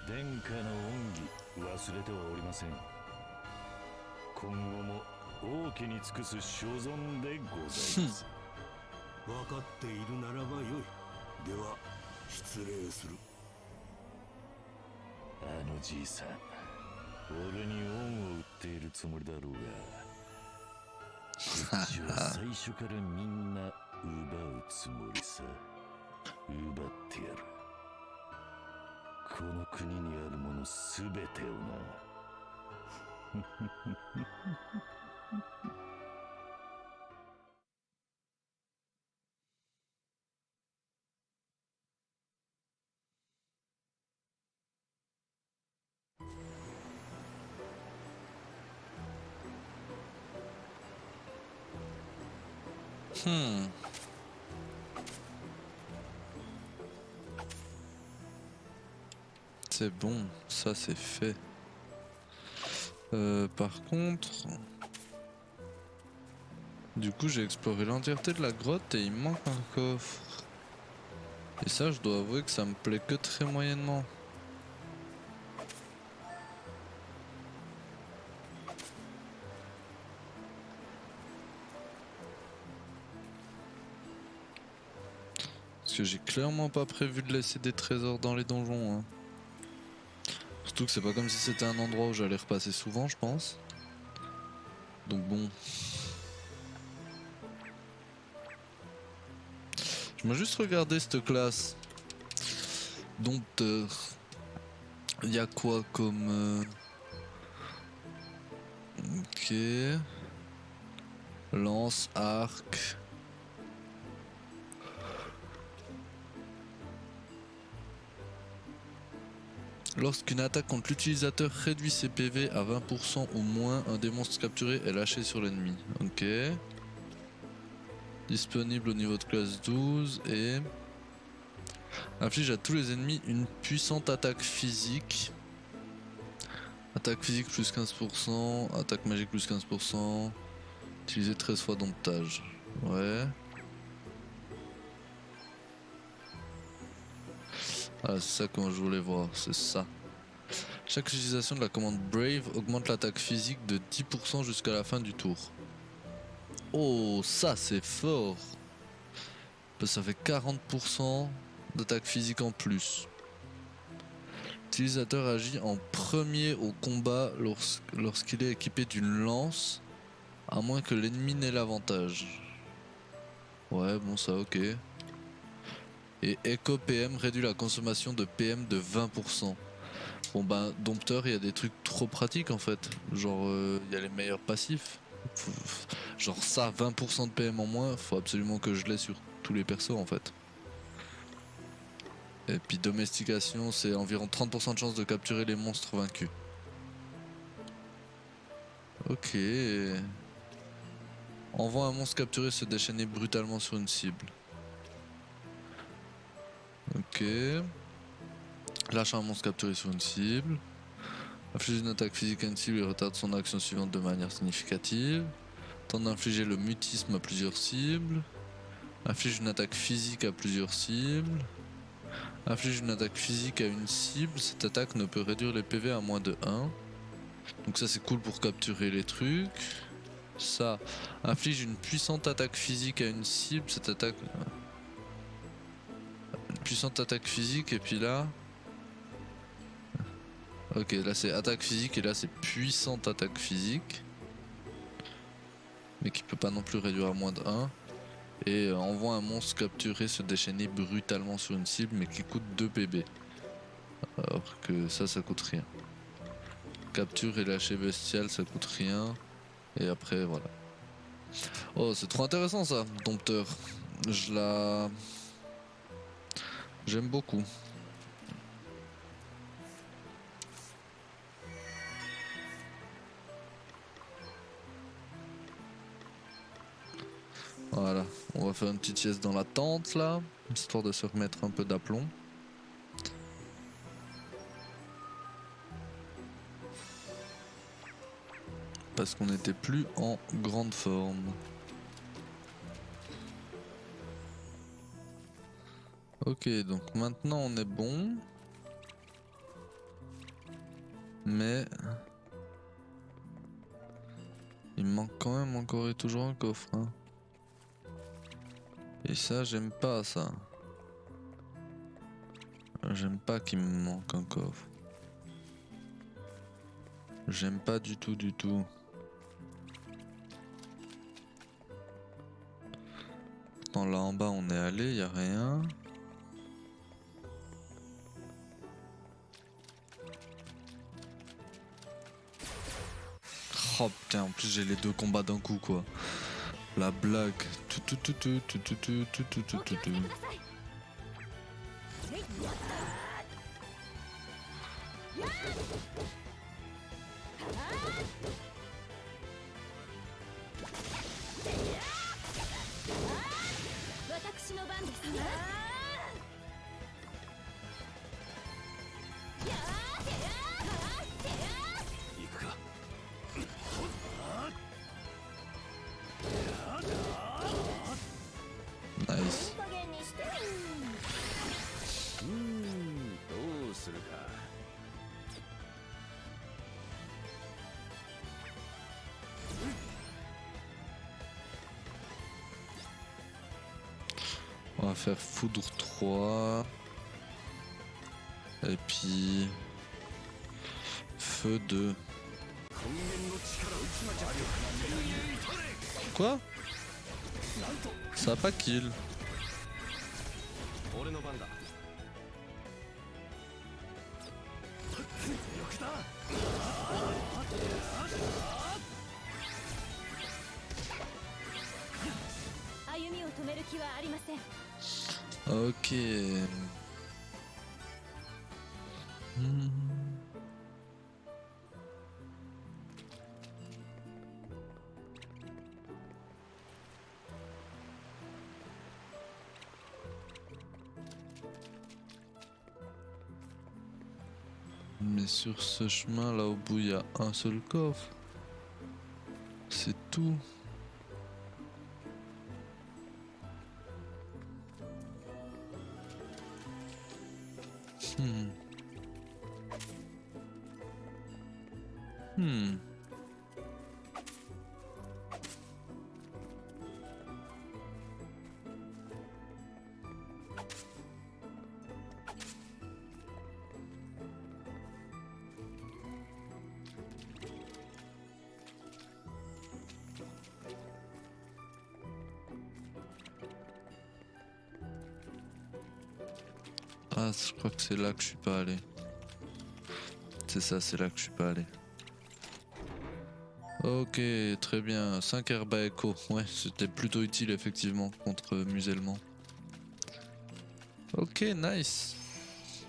殿下の恩義忘れてはおりません。今後も王家に尽くす所存でございます。分かっているならばよい。では失礼する。あのじいさん、俺に恩を売っているつもりだろうが、こっちは最初からみんな奪うつもりさ。奪ってやる。この国にあるものすべてをな。Hmm. C'est bon, ça c'est fait. Par contre, du coup j'ai exploré l'entièreté de la grotte et il me manque un coffre. Et ça je dois avouer que ça me plaît que très moyennement. Parce que j'ai clairement pas prévu de laisser des trésors dans les donjons. Hein. Surtout que c'est pas comme si c'était un endroit où j'allais repasser souvent, je pense. Donc bon. Je m'ai juste regardé cette classe. Dompteur. Il y a quoi comme... Ok. Lance, arc. Lorsqu'une attaque contre l'utilisateur réduit ses PV à 20% ou moins, un des monstres capturé est lâché sur l'ennemi. Ok. Disponible au niveau de classe 12 et... Inflige à tous les ennemis une puissante attaque physique. Attaque physique plus 15%, attaque magique plus 15%. Utilisé 13 fois domptage. Ouais. Ah, c'est ça que je voulais voir, c'est ça. Chaque utilisation de la commande Brave augmente l'attaque physique de 10% jusqu'à la fin du tour. Oh, ça c'est fort. Ça fait 40% d'attaque physique en plus. L'utilisateur agit en premier au combat lorsqu'il est équipé d'une lance, à moins que l'ennemi n'ait l'avantage. Ouais, bon ça ok. Et Echo PM réduit la consommation de PM de 20%. Bon ben, dompteur, il y a des trucs trop pratiques en fait. Genre, il y a les meilleurs passifs. Genre ça, 20% de PM en moins, faut absolument que je l'ai sur tous les persos en fait. Et puis domestication, c'est environ 30% de chance de capturer les monstres vaincus. Ok. Envoie un monstre capturé se déchaîner brutalement sur une cible. Ok. Lâche un monstre capturé sur une cible. Inflige une attaque physique à une cible et retarde son action suivante de manière significative. Tente d'infliger le mutisme à plusieurs cibles. Inflige une attaque physique à plusieurs cibles. Inflige une attaque physique à une cible. Cette attaque ne peut réduire les PV à moins de 1. Donc ça c'est cool pour capturer les trucs. Ça. Inflige une puissante attaque physique à une cible. Cette attaque... Une puissante attaque physique et puis là... Ok, là c'est attaque physique et là c'est puissante attaque physique. Mais qui peut pas non plus réduire à moins de 1. Et envoie un monstre capturé se déchaîner brutalement sur une cible mais qui coûte 2 PB. Alors que ça coûte rien. Capture et lâcher bestial ça coûte rien. Et après voilà. Oh c'est trop intéressant ça, dompteur. J'aime beaucoup. Voilà, on va faire une petite sieste dans la tente là, histoire de se remettre un peu d'aplomb. Parce qu'on n'était plus en grande forme. Ok, donc maintenant on est bon. Mais... il me manque quand même encore et toujours un coffre. Hein. Et ça, j'aime pas ça. J'aime pas qu'il me manque un coffre. J'aime pas du tout, du tout. Pourtant là en bas on est allé, y a rien. Oh putain, en plus j'ai les deux combats d'un coup quoi. La blague. Tout, tout, tout, tout, tout, tout, tout, tout, tout, tout, お気 tout, をつけ tout. ください。私の番ですね。行くか。ナイス。加減にして。どうするか。 On va faire foudre 3. Et puis feu 2. Quoi? Ça a pas kill. 俺の番だ。歩みを止める気はありません。 Ok. Mais sur ce chemin là au bout il y a un seul coffre. C'est tout. Hmm. Hmm. Ah, je crois que c'est là que je suis pas allé. C'est ça, c'est là que je suis pas allé. Ok, très bien. 5 Herba Echo. Ouais, c'était plutôt utile effectivement contre musellement. Ok, nice.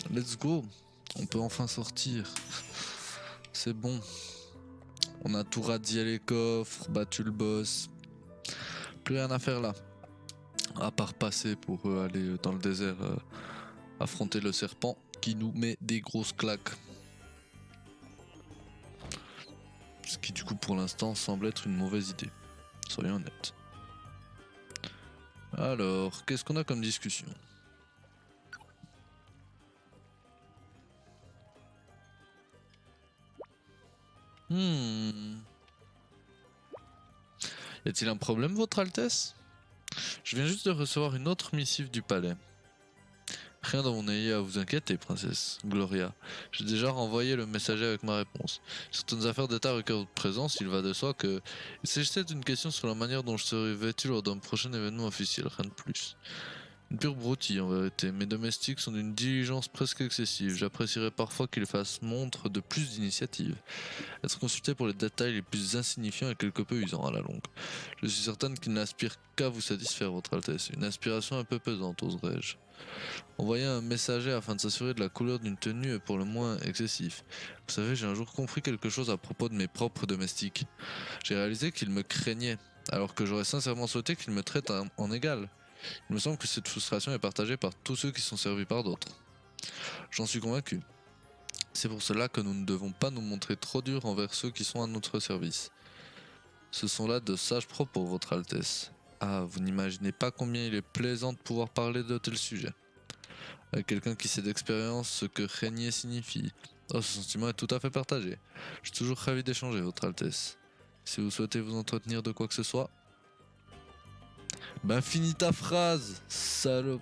Let's go. On peut enfin sortir. C'est bon. On a tout radié les coffres, battu le boss. Plus rien à faire là. À part passer pour aller dans le désert affronter le serpent qui nous met des grosses claques. Ce qui du coup pour l'instant semble être une mauvaise idée. Soyons honnêtes. Alors, qu'est-ce qu'on a comme discussion? Y a-t-il un problème, Votre Altesse? Je viens juste de recevoir une autre missive du palais. Rien dont vous n'ayez à vous inquiéter, princesse Gloria. J'ai déjà renvoyé le messager avec ma réponse. Certaines affaires d'État requièrent votre présence, il va de soi que... Il s'agissait d'une question sur la manière dont je serai vêtu lors d'un prochain événement officiel, rien de plus. Une pure broutille en vérité, mes domestiques sont d'une diligence presque excessive. J'apprécierais parfois qu'ils fassent montre de plus d'initiative. Être consulté pour les détails les plus insignifiants est quelque peu usant à la longue. Je suis certaine qu'ils n'aspirent qu'à vous satisfaire, Votre Altesse. Une aspiration un peu pesante, oserais-je. Envoyer un messager afin de s'assurer de la couleur d'une tenue est pour le moins excessif. Vous savez, j'ai un jour compris quelque chose à propos de mes propres domestiques. J'ai réalisé qu'ils me craignaient, alors que j'aurais sincèrement souhaité qu'ils me traitent en égal. Il me semble que cette frustration est partagée par tous ceux qui sont servis par d'autres. J'en suis convaincu. C'est pour cela que nous ne devons pas nous montrer trop durs envers ceux qui sont à notre service. Ce sont là de sages propos, Votre Altesse. Ah, vous n'imaginez pas combien il est plaisant de pouvoir parler de tels sujets. Avec quelqu'un qui sait d'expérience ce que régner signifie. Oh, ce sentiment est tout à fait partagé. Je suis toujours ravi d'échanger, Votre Altesse. Si vous souhaitez vous entretenir de quoi que ce soit... Bah finis ta phrase, salope.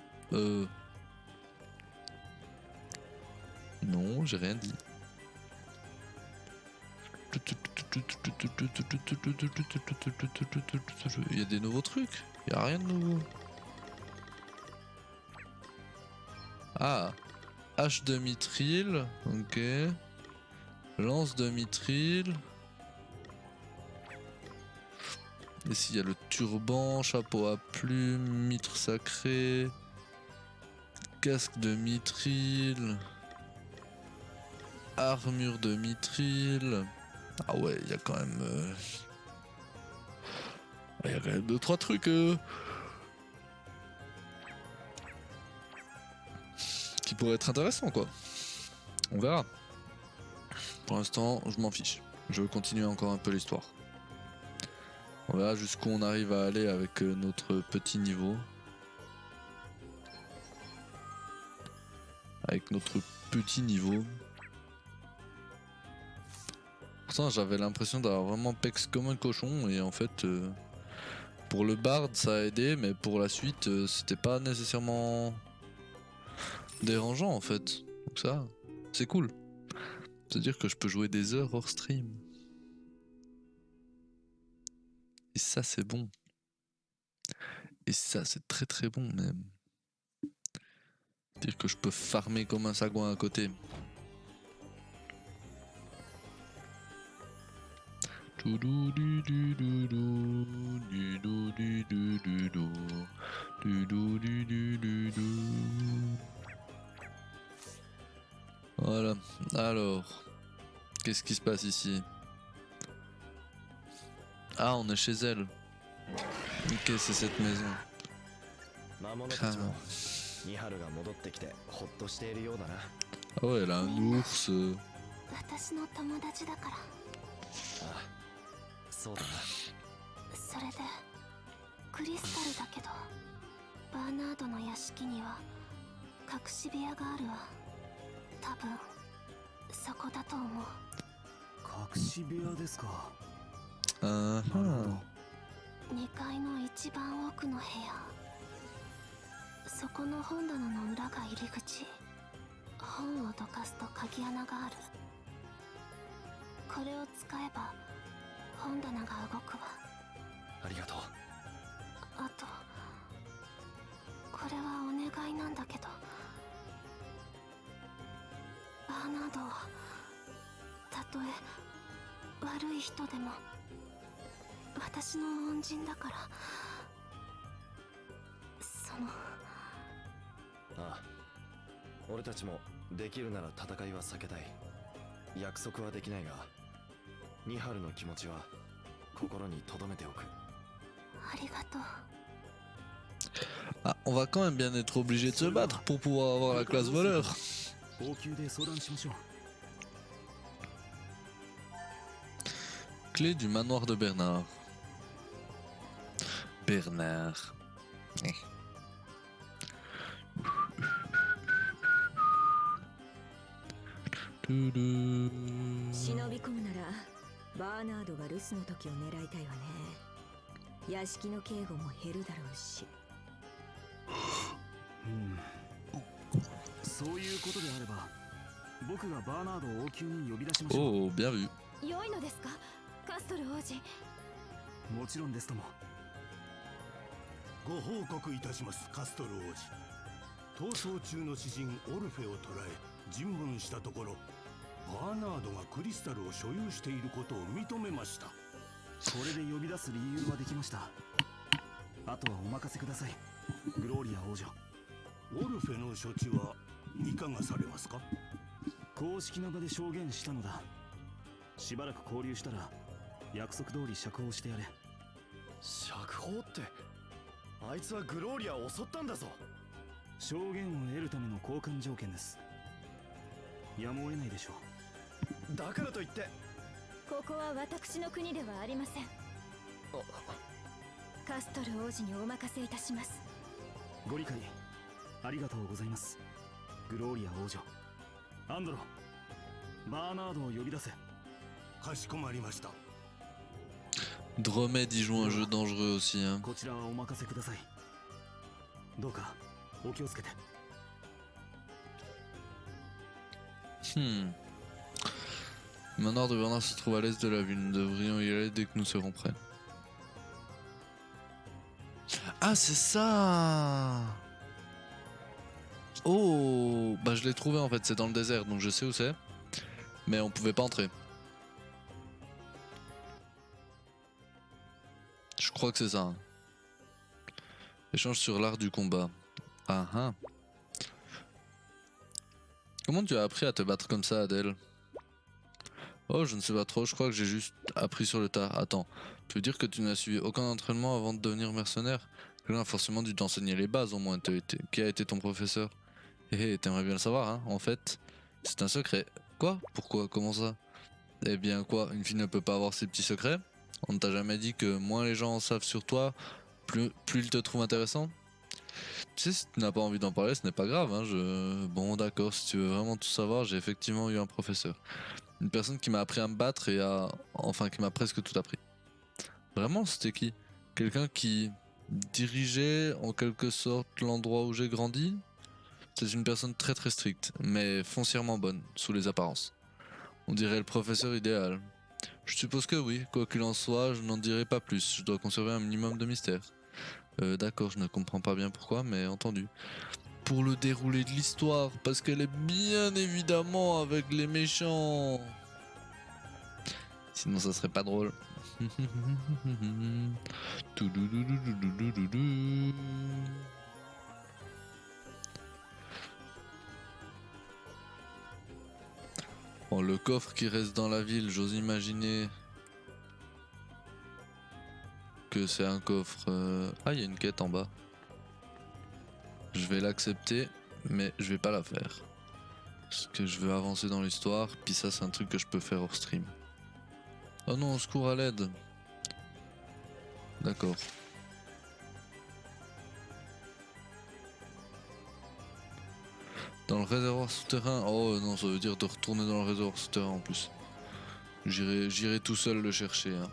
Non, j'ai rien dit. Il y a des nouveaux trucs. Il y a rien de nouveau. Ah, hache de mithril, ok. Lance de mithril. Ici il y a le turban, chapeau à plumes, mitre sacré, casque de mithril, armure de mithril. Ah ouais, il y a quand même... Il y a quand même 2-3 trucs qui pourraient être intéressants quoi. On verra. Pour l'instant, je m'en fiche. Je veux continuer encore un peu l'histoire. On verra jusqu'où on arrive à aller avec notre petit niveau. Avec notre petit niveau. Pourtant j'avais l'impression d'avoir vraiment pex comme un cochon et en fait pour le bard ça a aidé mais pour la suite c'était pas nécessairement dérangeant en fait. Donc ça c'est cool. C'est-à-dire que je peux jouer des heures hors stream. Et ça c'est bon. Et ça c'est très très bon même. C'est-à-dire que je peux farmer comme un sagouin à côté. Voilà, alors, qu'est-ce qui se passe ici? Ah, on est chez elle. Ok, c'est cette maison. 魔物たちもニハルが戻ってきてほっとしているようだな。 Ah ouais, elle a un ours. 私の友達だから。ああ、そうだな。それでクリスタルだけどバーナードの屋敷には隠し部屋があるわ。多分そこだと思う。隠し部屋ですか。 Ah, なるほど。 2階の一番奥の部屋。そこの本棚の裏が入り口。本をどかすと鍵穴がある。これを使えば本棚が動くわ。ありがとう。あとこれはお願いなんだけど、バーナードはたとえ悪い人でも私の恩人だから。そのああ、俺たちもできるなら戦いは避けたい。約束はできないが、ニハルの気持ちは心に留めておく。ありがとう。 Ah, on va quand même bien être obligé de se battre pour pouvoir avoir la classe voleur. 王宮で相談しましょう。 Clé du manoir de Bernard. Bernard. Toudou. 忍び込むならバーナードが留守の時を狙いたいわね。屋敷の警護も減るだろうし。そういうことであれば僕がバーナードを王宮に呼び出しましょう。 Oh, bien vu. 良いのですか、カストル王子。もちろんですとも。ご報告いたします、カストル王子。逃走中の詩人オルフェを捕らえ尋問したところ、バーナードがクリスタルを所有していることを認めました。これで呼び出す理由はできました。あとはお任せください、グローリア王女。オルフェの処置はいかがされますか？公式な場で証言したのだ。しばらく交流したら約束通り釈放してやれ。釈放って、あいつはグローリアを襲ったんだぞ。証言を得るための交換条件です。やむを得ないでしょう。だからといって、ここは私の国ではありません。カストル王子にお任せいたします。ご理解ありがとうございます、グローリア王女。アンドロ、バーナードを呼び出せ。かしこまりました。 Dromed y joue un jeu dangereux aussi. Hein. こちらはお任せください。どうかお気をつけて。 Manoir de Bernard se trouve à l'est de la ville. Nous devrions y aller dès que nous serons prêts. Ah, c'est ça! Oh! Bah, je l'ai trouvé en fait, c'est dans le désert, donc je sais où c'est. Mais on pouvait pas entrer. Je crois que c'est ça. Échange sur l'art du combat. Ah ah. Comment tu as appris à te battre comme ça, Adèle? Oh, je ne sais pas trop, je crois que j'ai juste appris sur le tas. Attends, tu veux dire que tu n'as suivi aucun entraînement avant de devenir mercenaire? Quelqu'un a forcément dû t'enseigner les bases au moins. Qui a été ton professeur? Hé hé, t'aimerais bien le savoir, hein? En fait, c'est un secret. Quoi? Pourquoi? Comment ça? Eh bien quoi, une fille ne peut pas avoir ses petits secrets? On ne t'a jamais dit que moins les gens en savent sur toi, plus ils te trouvent intéressant? Tu sais, si tu n'as pas envie d'en parler, ce n'est pas grave, hein, Bon d'accord, si tu veux vraiment tout savoir, j'ai effectivement eu un professeur. Une personne qui m'a appris à me battre et enfin, qui m'a presque tout appris. Vraiment, c'était qui? Quelqu'un qui dirigeait en quelque sorte l'endroit où j'ai grandi? C'est une personne très très stricte, mais foncièrement bonne, sous les apparences. On dirait le professeur idéal. Je suppose que oui, quoi qu'il en soit, je n'en dirai pas plus, je dois conserver un minimum de mystère. D'accord, je ne comprends pas bien pourquoi, mais entendu. Pour le déroulé de l'histoire, parce qu'elle est bien évidemment avec les méchants. Sinon ça serait pas drôle. Bon, le coffre qui reste dans la ville, j'ose imaginer que c'est un coffre... Ah, il y a une quête en bas. Je vais l'accepter, mais je vais pas la faire. Parce que je veux avancer dans l'histoire, puis ça c'est un truc que je peux faire hors stream. Oh non, au secours, à l'aide. D'accord. Dans le réservoir souterrain. Oh non, ça veut dire de retourner dans le réservoir souterrain en plus. J'irai tout seul le chercher. Hein.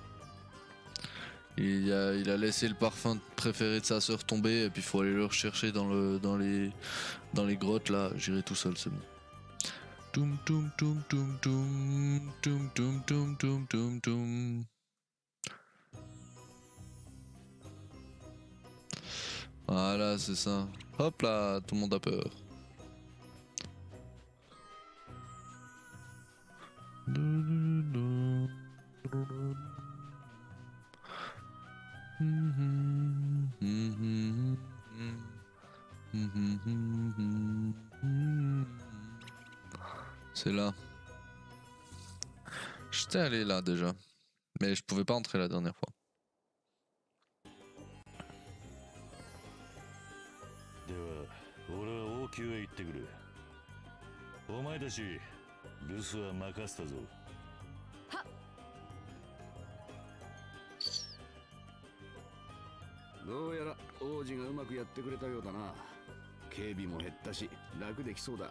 Il a laissé le parfum préféré de sa sœur tomber et puis il faut aller le rechercher dans les grottes là. J'irai tout seul, c'est bon. Toum toum toum toum toum toum toum toum toum toum toum. Voilà, c'est ça. Hop là, tout le monde a peur. C'est là. J'étais allé là déjà. Mais je pouvais pas entrer la dernière fois. では俺は王宮へ行ってくる。お前たち留守は任せたぞ。どうやら王子がうまくやってくれたようだな。警備も減ったし楽できそうだ。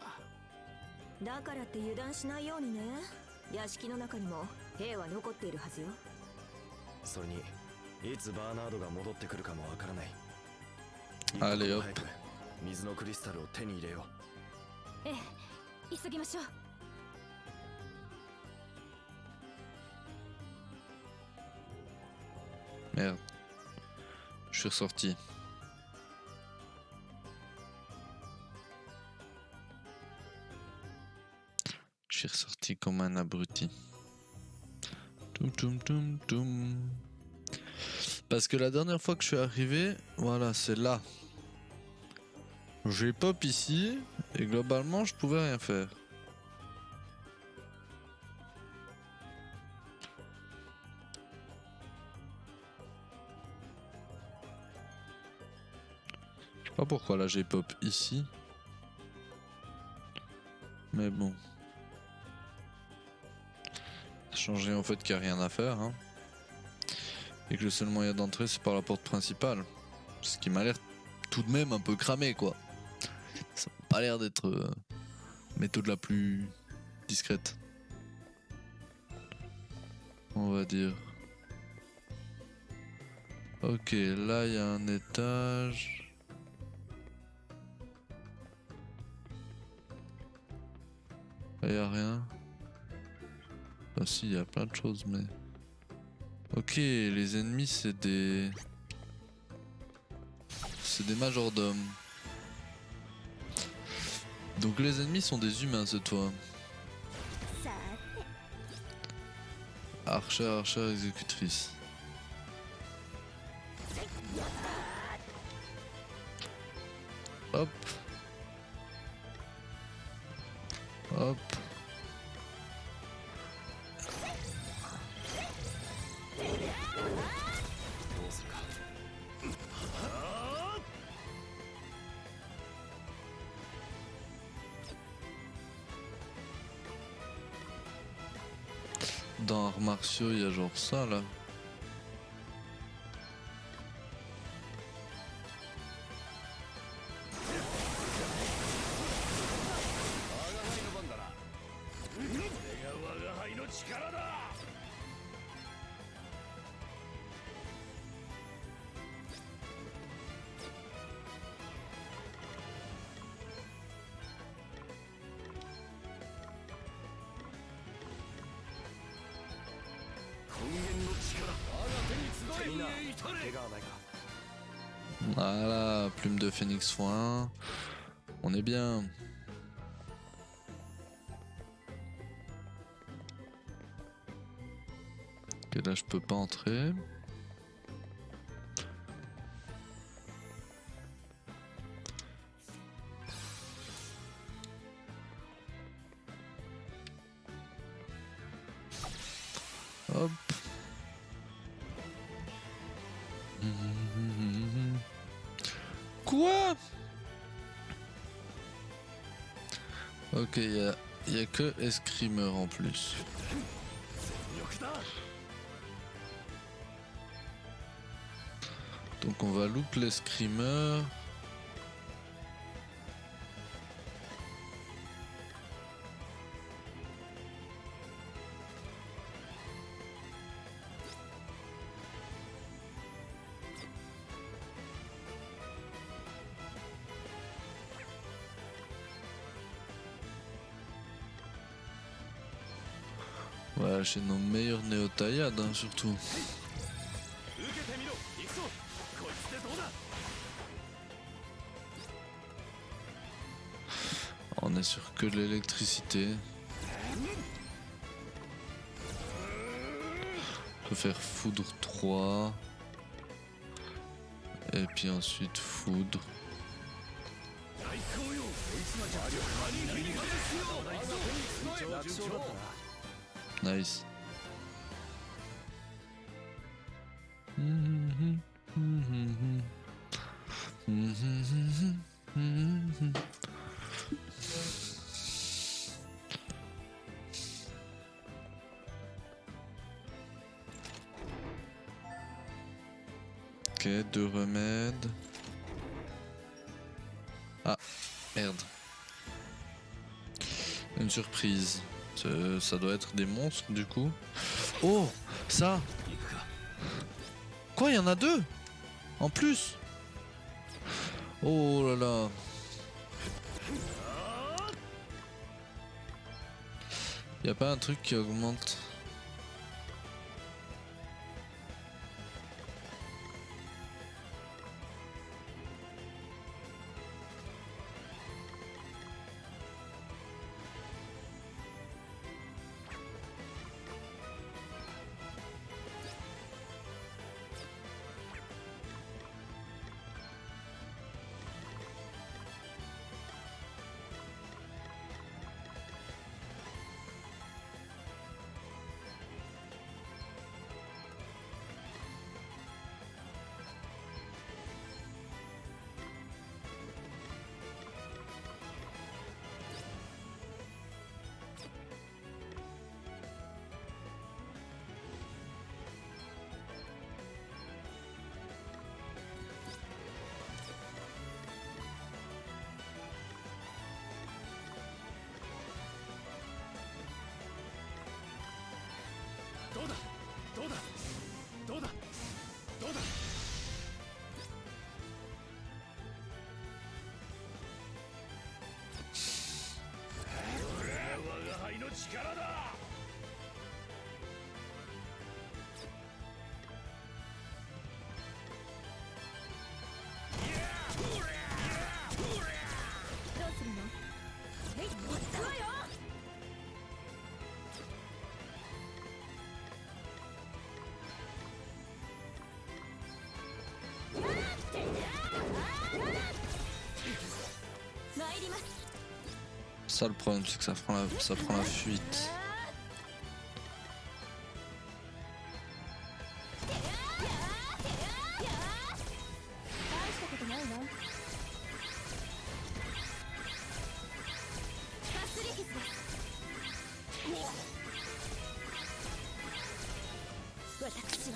だからって油断しないようにね。屋敷の中にも兵は残っているはずよ。それにいつバーナードが戻ってくるかもわからない。あれよ。早く水のクリスタルを手に入れよう。ええ、急ぎましょう。 Merde. Je suis ressorti. Je suis ressorti comme un abruti. Toum toum toum toum. Parce que la dernière fois que je suis arrivé, voilà, c'est là. J'ai pop ici et globalement je pouvais rien faire. Je sais pas pourquoi là j'ai pop ici. Mais bon. Changer en fait qu'il n'y a rien à faire. Hein. Et que le seul moyen d'entrer c'est par la porte principale. Ce qui m'a l'air tout de même un peu cramé quoi. Ça n'a pas l'air d'être méthode la plus discrète. On va dire. Ok, là il y a un étage. Là y a rien. Ah si, y a plein de choses, mais... Ok, les ennemis c'est des... C'est des majordomes. Donc les ennemis sont des humains cette fois. Archer, archer, exécutrice. Hop. Hop. Dans arts martiaux, il y a genre ça là. Voilà, plume de phénix x1. On est bien. Ok, là je peux pas entrer. Hop. Quoi? Ok, y a que escrimeur en plus. Donc on va loop l'escrimeur. Voilà, chez nos meilleurs néo-taillades, hein, surtout. On est sur que de l'électricité. On peut faire foudre 3. Et puis ensuite foudre. Nice. Ok, 2 remèdes. Ah, merde. Une surprise. Ça doit être des monstres du coup. Oh, ça. Quoi, il y en a 2 en plus? Oh là là. Y a pas un truc qui augmente? 力だ。どうするの？えい、行ったわよ。参ります。 Ça le problème, c'est que ça prend la fuite. 大したことないわ。かすり傷です。私は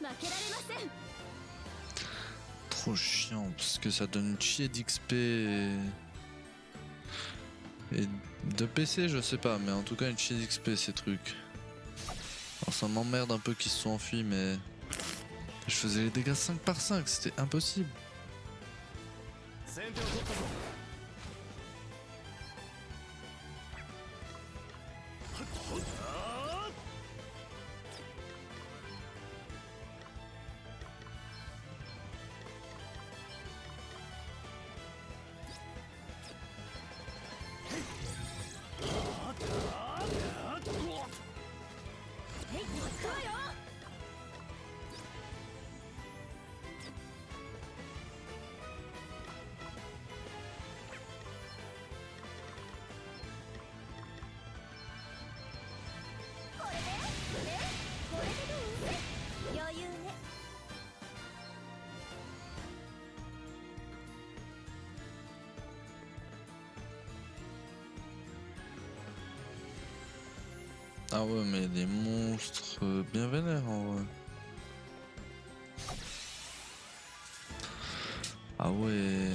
負けられません。 Trop chiant parce que ça donne une chier d'XP et de PC je sais pas, mais en tout cas une chier d'XP ces trucs. Alors ça m'emmerde un peu qu'ils se sont enfuis, mais je faisais les dégâts 5 par 5, c'était impossible. 先手を取ったぞ。えい、行ったわよ。これでどう？余裕ね。Ah ouais, mais des monstres bien vénères en vrai. Ah ouais.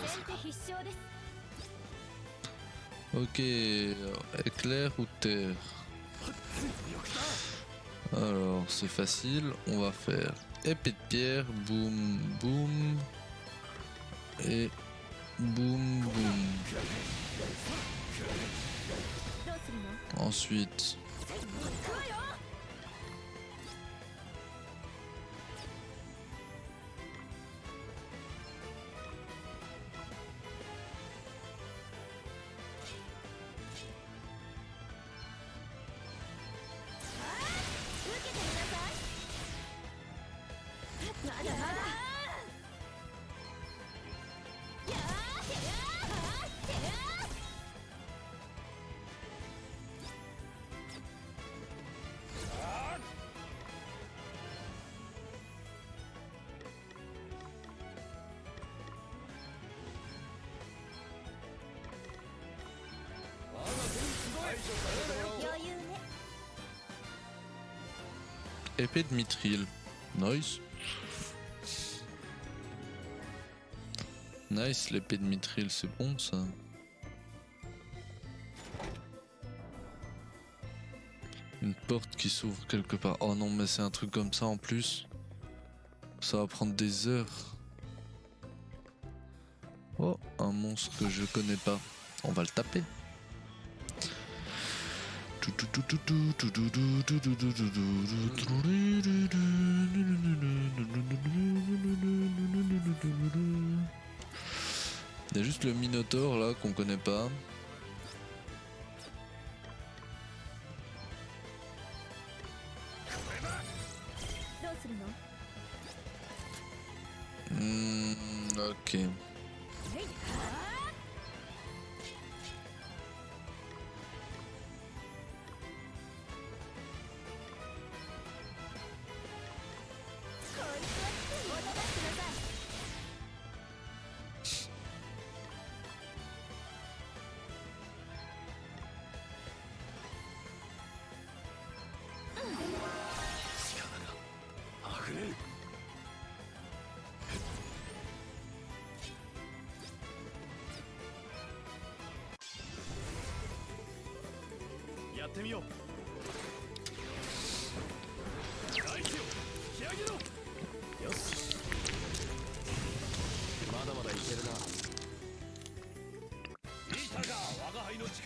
先手必勝です。 Ok, éclair ou terre? Alors c'est facile, on va faire épée de pierre, boum boum et boum boum. どうするの？ Ensuite, 行ったわよ。 受けてみなさい。まだまだ。やーてやーてやー。 余裕ね。 épée de mithril. Nice. Nice l'épée de mithril, c'est bon ça. Une porte qui s'ouvre quelque part. Oh non mais c'est un truc comme ça en plus. Ça va prendre des heures. Oh, un monstre que je connais pas. On va le taper. Il y a juste le Minotaure là qu'on connaît pas. Ok.やってみよう。大気を引き上げろ。よし。まだまだいけるな。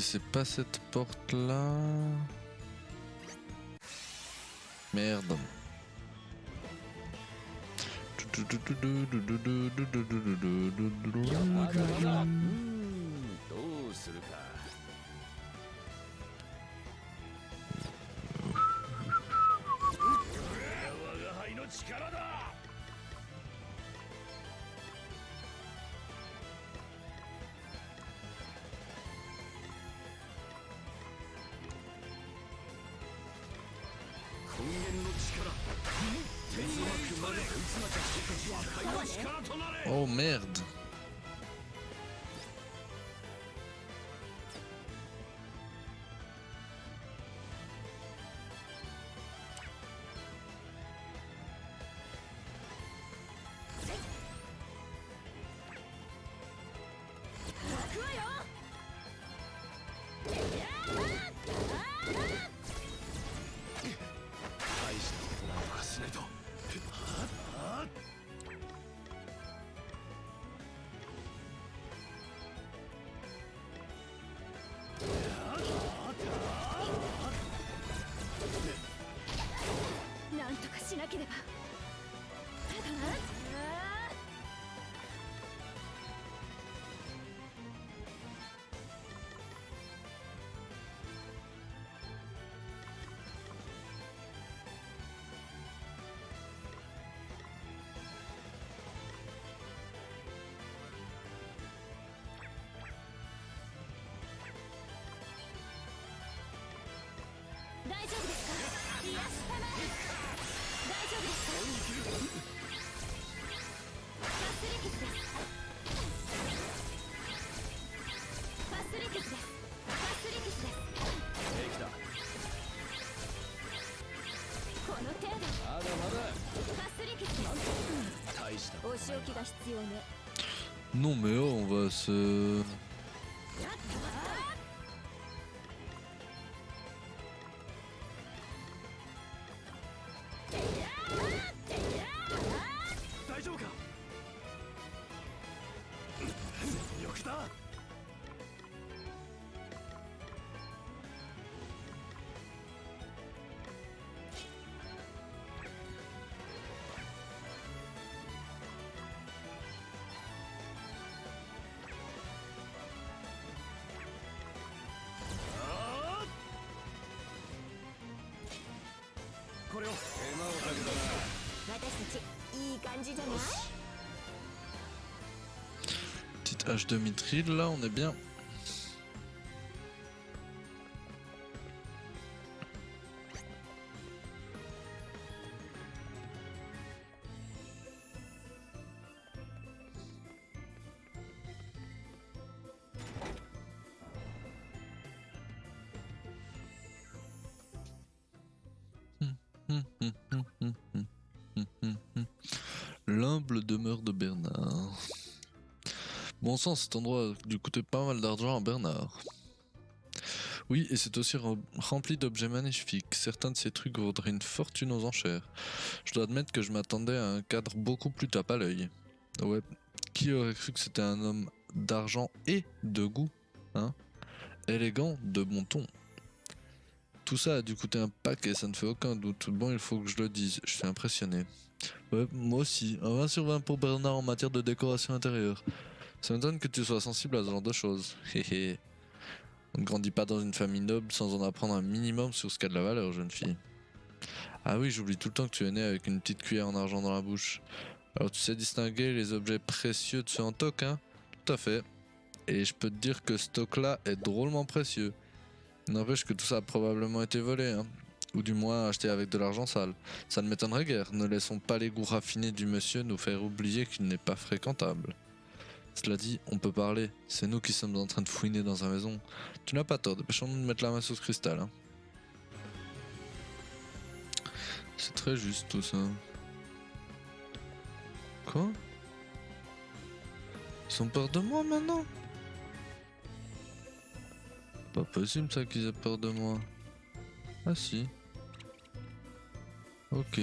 c'est pas cette porte là. Merde. どうするか。我が輩の力だ。根源の力。天幕まで打ちまち破壊の力となれ。 Oh merde.なんとかしなければ。大丈夫ですか？癒し様。大丈夫ですか？パスリキスです。パスリキスです。パスリキスです。平気だ。この程度。まだまだ。パスリキスです。大したことお仕置きが必要ね。 Non mais oh, on va se... Petite hache de mithril là, on est bien. L'humble demeure de Bernard. Bon sang, cet endroit a dû coûter pas mal d'argent à Bernard. Oui, et c'est aussi rempli d'objets magnifiques. Certains de ces trucs vaudraient une fortune aux enchères. Je dois admettre que je m'attendais à un cadre beaucoup plus tape à l'œil. Ouais, qui aurait cru que c'était un homme d'argent et de goût, hein? Élégant, de bon ton. Tout ça a dû coûter un paquet, ça ne fait aucun doute. Bon, il faut que je le dise, je suis impressionné. Ouais, moi aussi, un 20 sur 20 pour Bernard en matière de décoration intérieure. Ça m'étonne que tu sois sensible à ce genre de choses. Héhé. On ne grandit pas dans une famille noble sans en apprendre un minimum sur ce qu'a de la valeur, jeune fille. Ah oui, j'oublie tout le temps que tu es né avec une petite cuillère en argent dans la bouche. Alors tu sais distinguer les objets précieux de ceux en toc, hein? Tout à fait. Et je peux te dire que ce toc-là est drôlement précieux. N'empêche que tout ça a probablement été volé, hein. Ou du moins acheté avec de l'argent sale. Ça ne m'étonnerait guère, ne laissons pas les goûts raffinés du monsieur nous faire oublier qu'il n'est pas fréquentable. Cela dit, on peut parler, c'est nous qui sommes en train de fouiner dans sa maison. Tu n'as pas tort, dépêchons-nous de mettre la main sur ce cristal. Hein. C'est très juste tout ça. Quoi? Ils ont peur de moi maintenant? Pas possible ça qu'ils aient peur de moi. Ah si. Ok.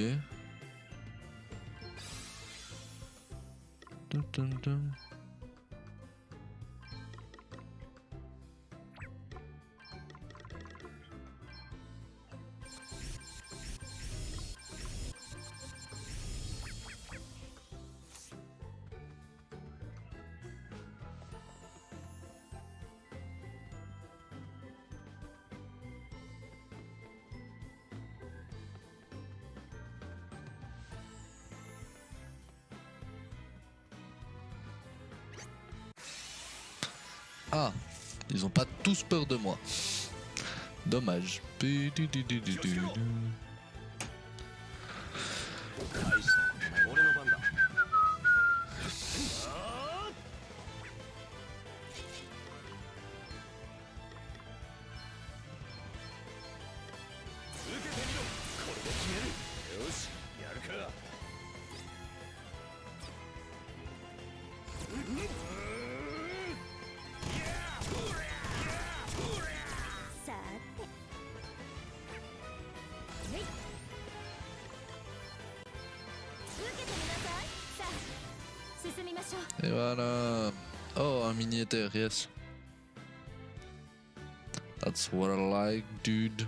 Tum, tum, tum. Ah, ils ont pas tous peur de moi. Dommage. 大したことない俺の番だ受けてみろこれで決めるよしやるかさて受けてみなさい。さあ進みましょう。 Et voilà. Oh, un mini-éther, yes. That's what I like, dude.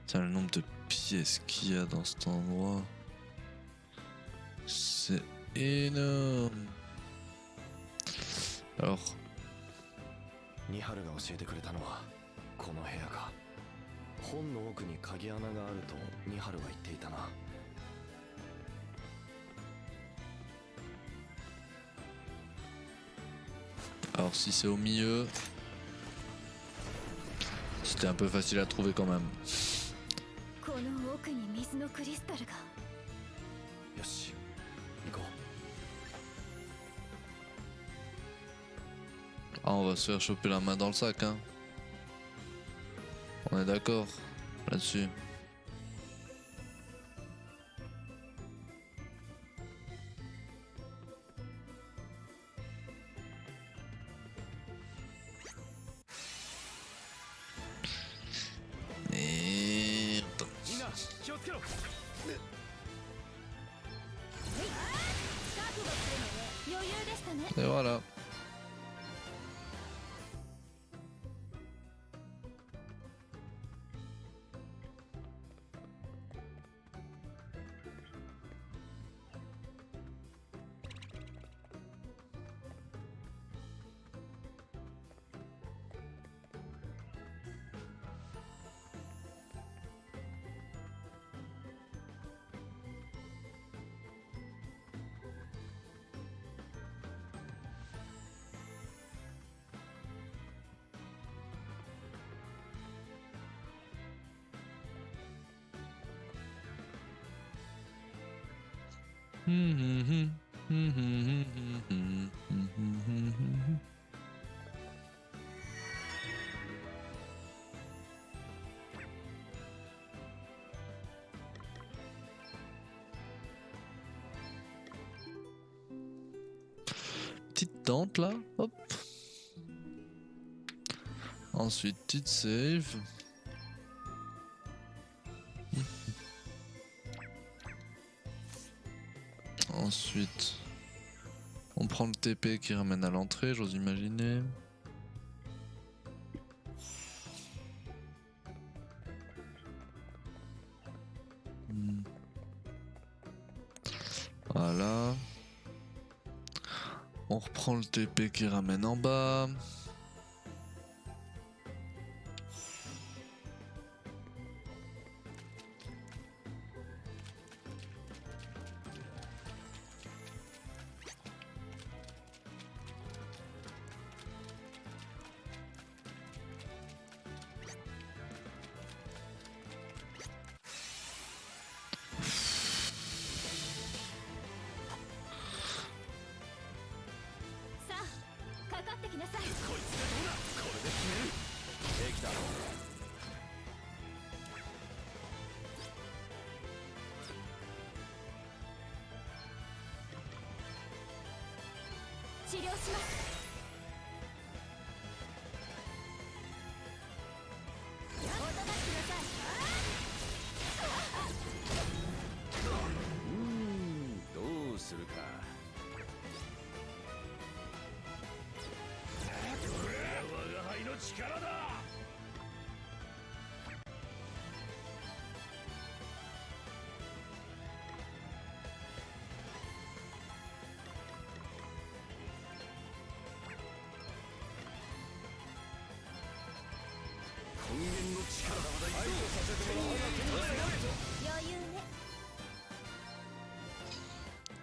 Tiens, le nombre de pièces qu'il y a dans cet endroit. C'est énorme. Alors, ニハルが教えてくれたのはこの部屋か本の奥に鍵穴があるとニハルは言っていたなalors si c'est au milieu, c'était un peu facile à trouver quand même. この奥に水のクリスタルが。よし行こ Ah, on va se faire choper la main dans le sac, hein. On est d'accord là-dessus. Merde. うみんな気をつけろ覚悟するので余裕でしたね。 Et voilà. Petite tente là, hop. Ensuite, petite save. Ensuite, on prend le TP qui ramène à l'entrée, j'ose imaginer. Voilà. On reprend le TP qui ramène en bas.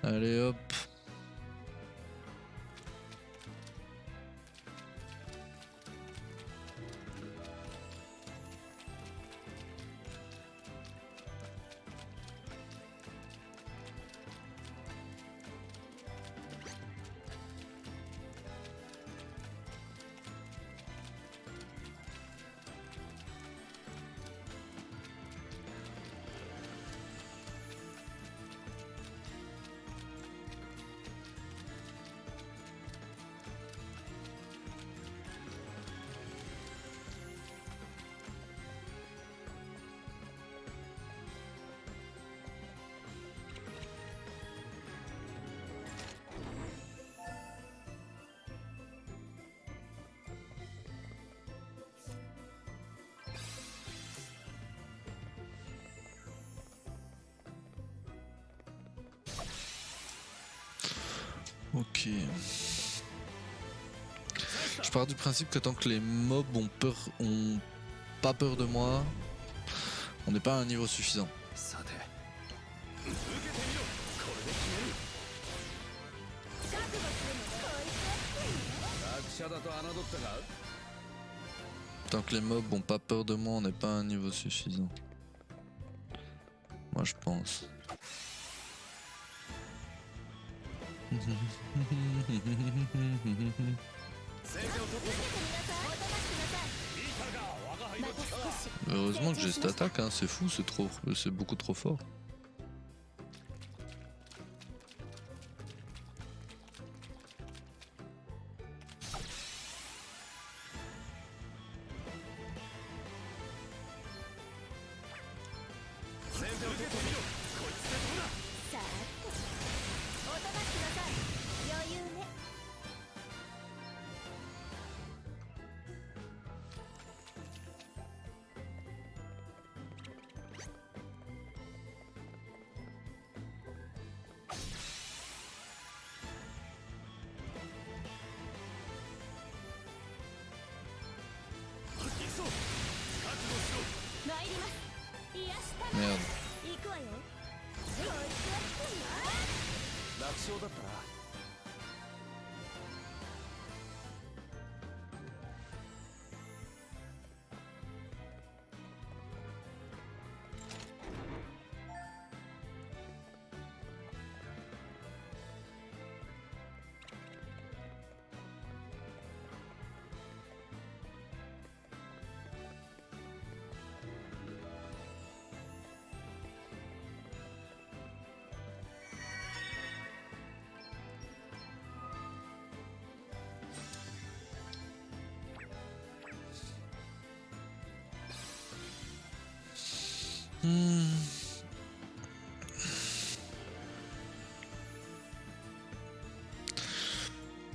Allez hop. Ok. Je pars du principe que tant que les mobs ont pas peur de moi, on n'est pas à un niveau suffisant. さて Tant que les mobs ont pas peur de moi, on n'est pas à un niveau suffisant. Moi je pense. Heureusement que j'ai cette attaque, hein. C'est fou, c'est beaucoup trop fort. Merde. 楽勝だったな。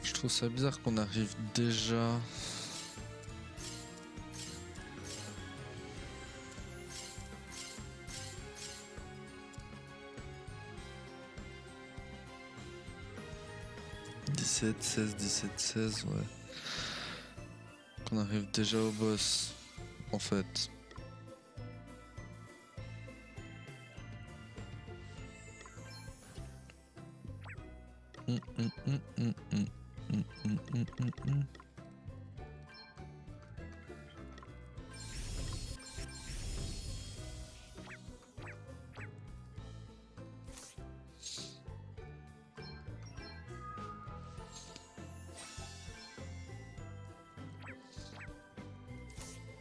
Je trouve ça bizarre qu'on arrive déjà. « 17, 16, 17, 16, ouais. Qu'on arrive déjà au boss, en fait. Mm.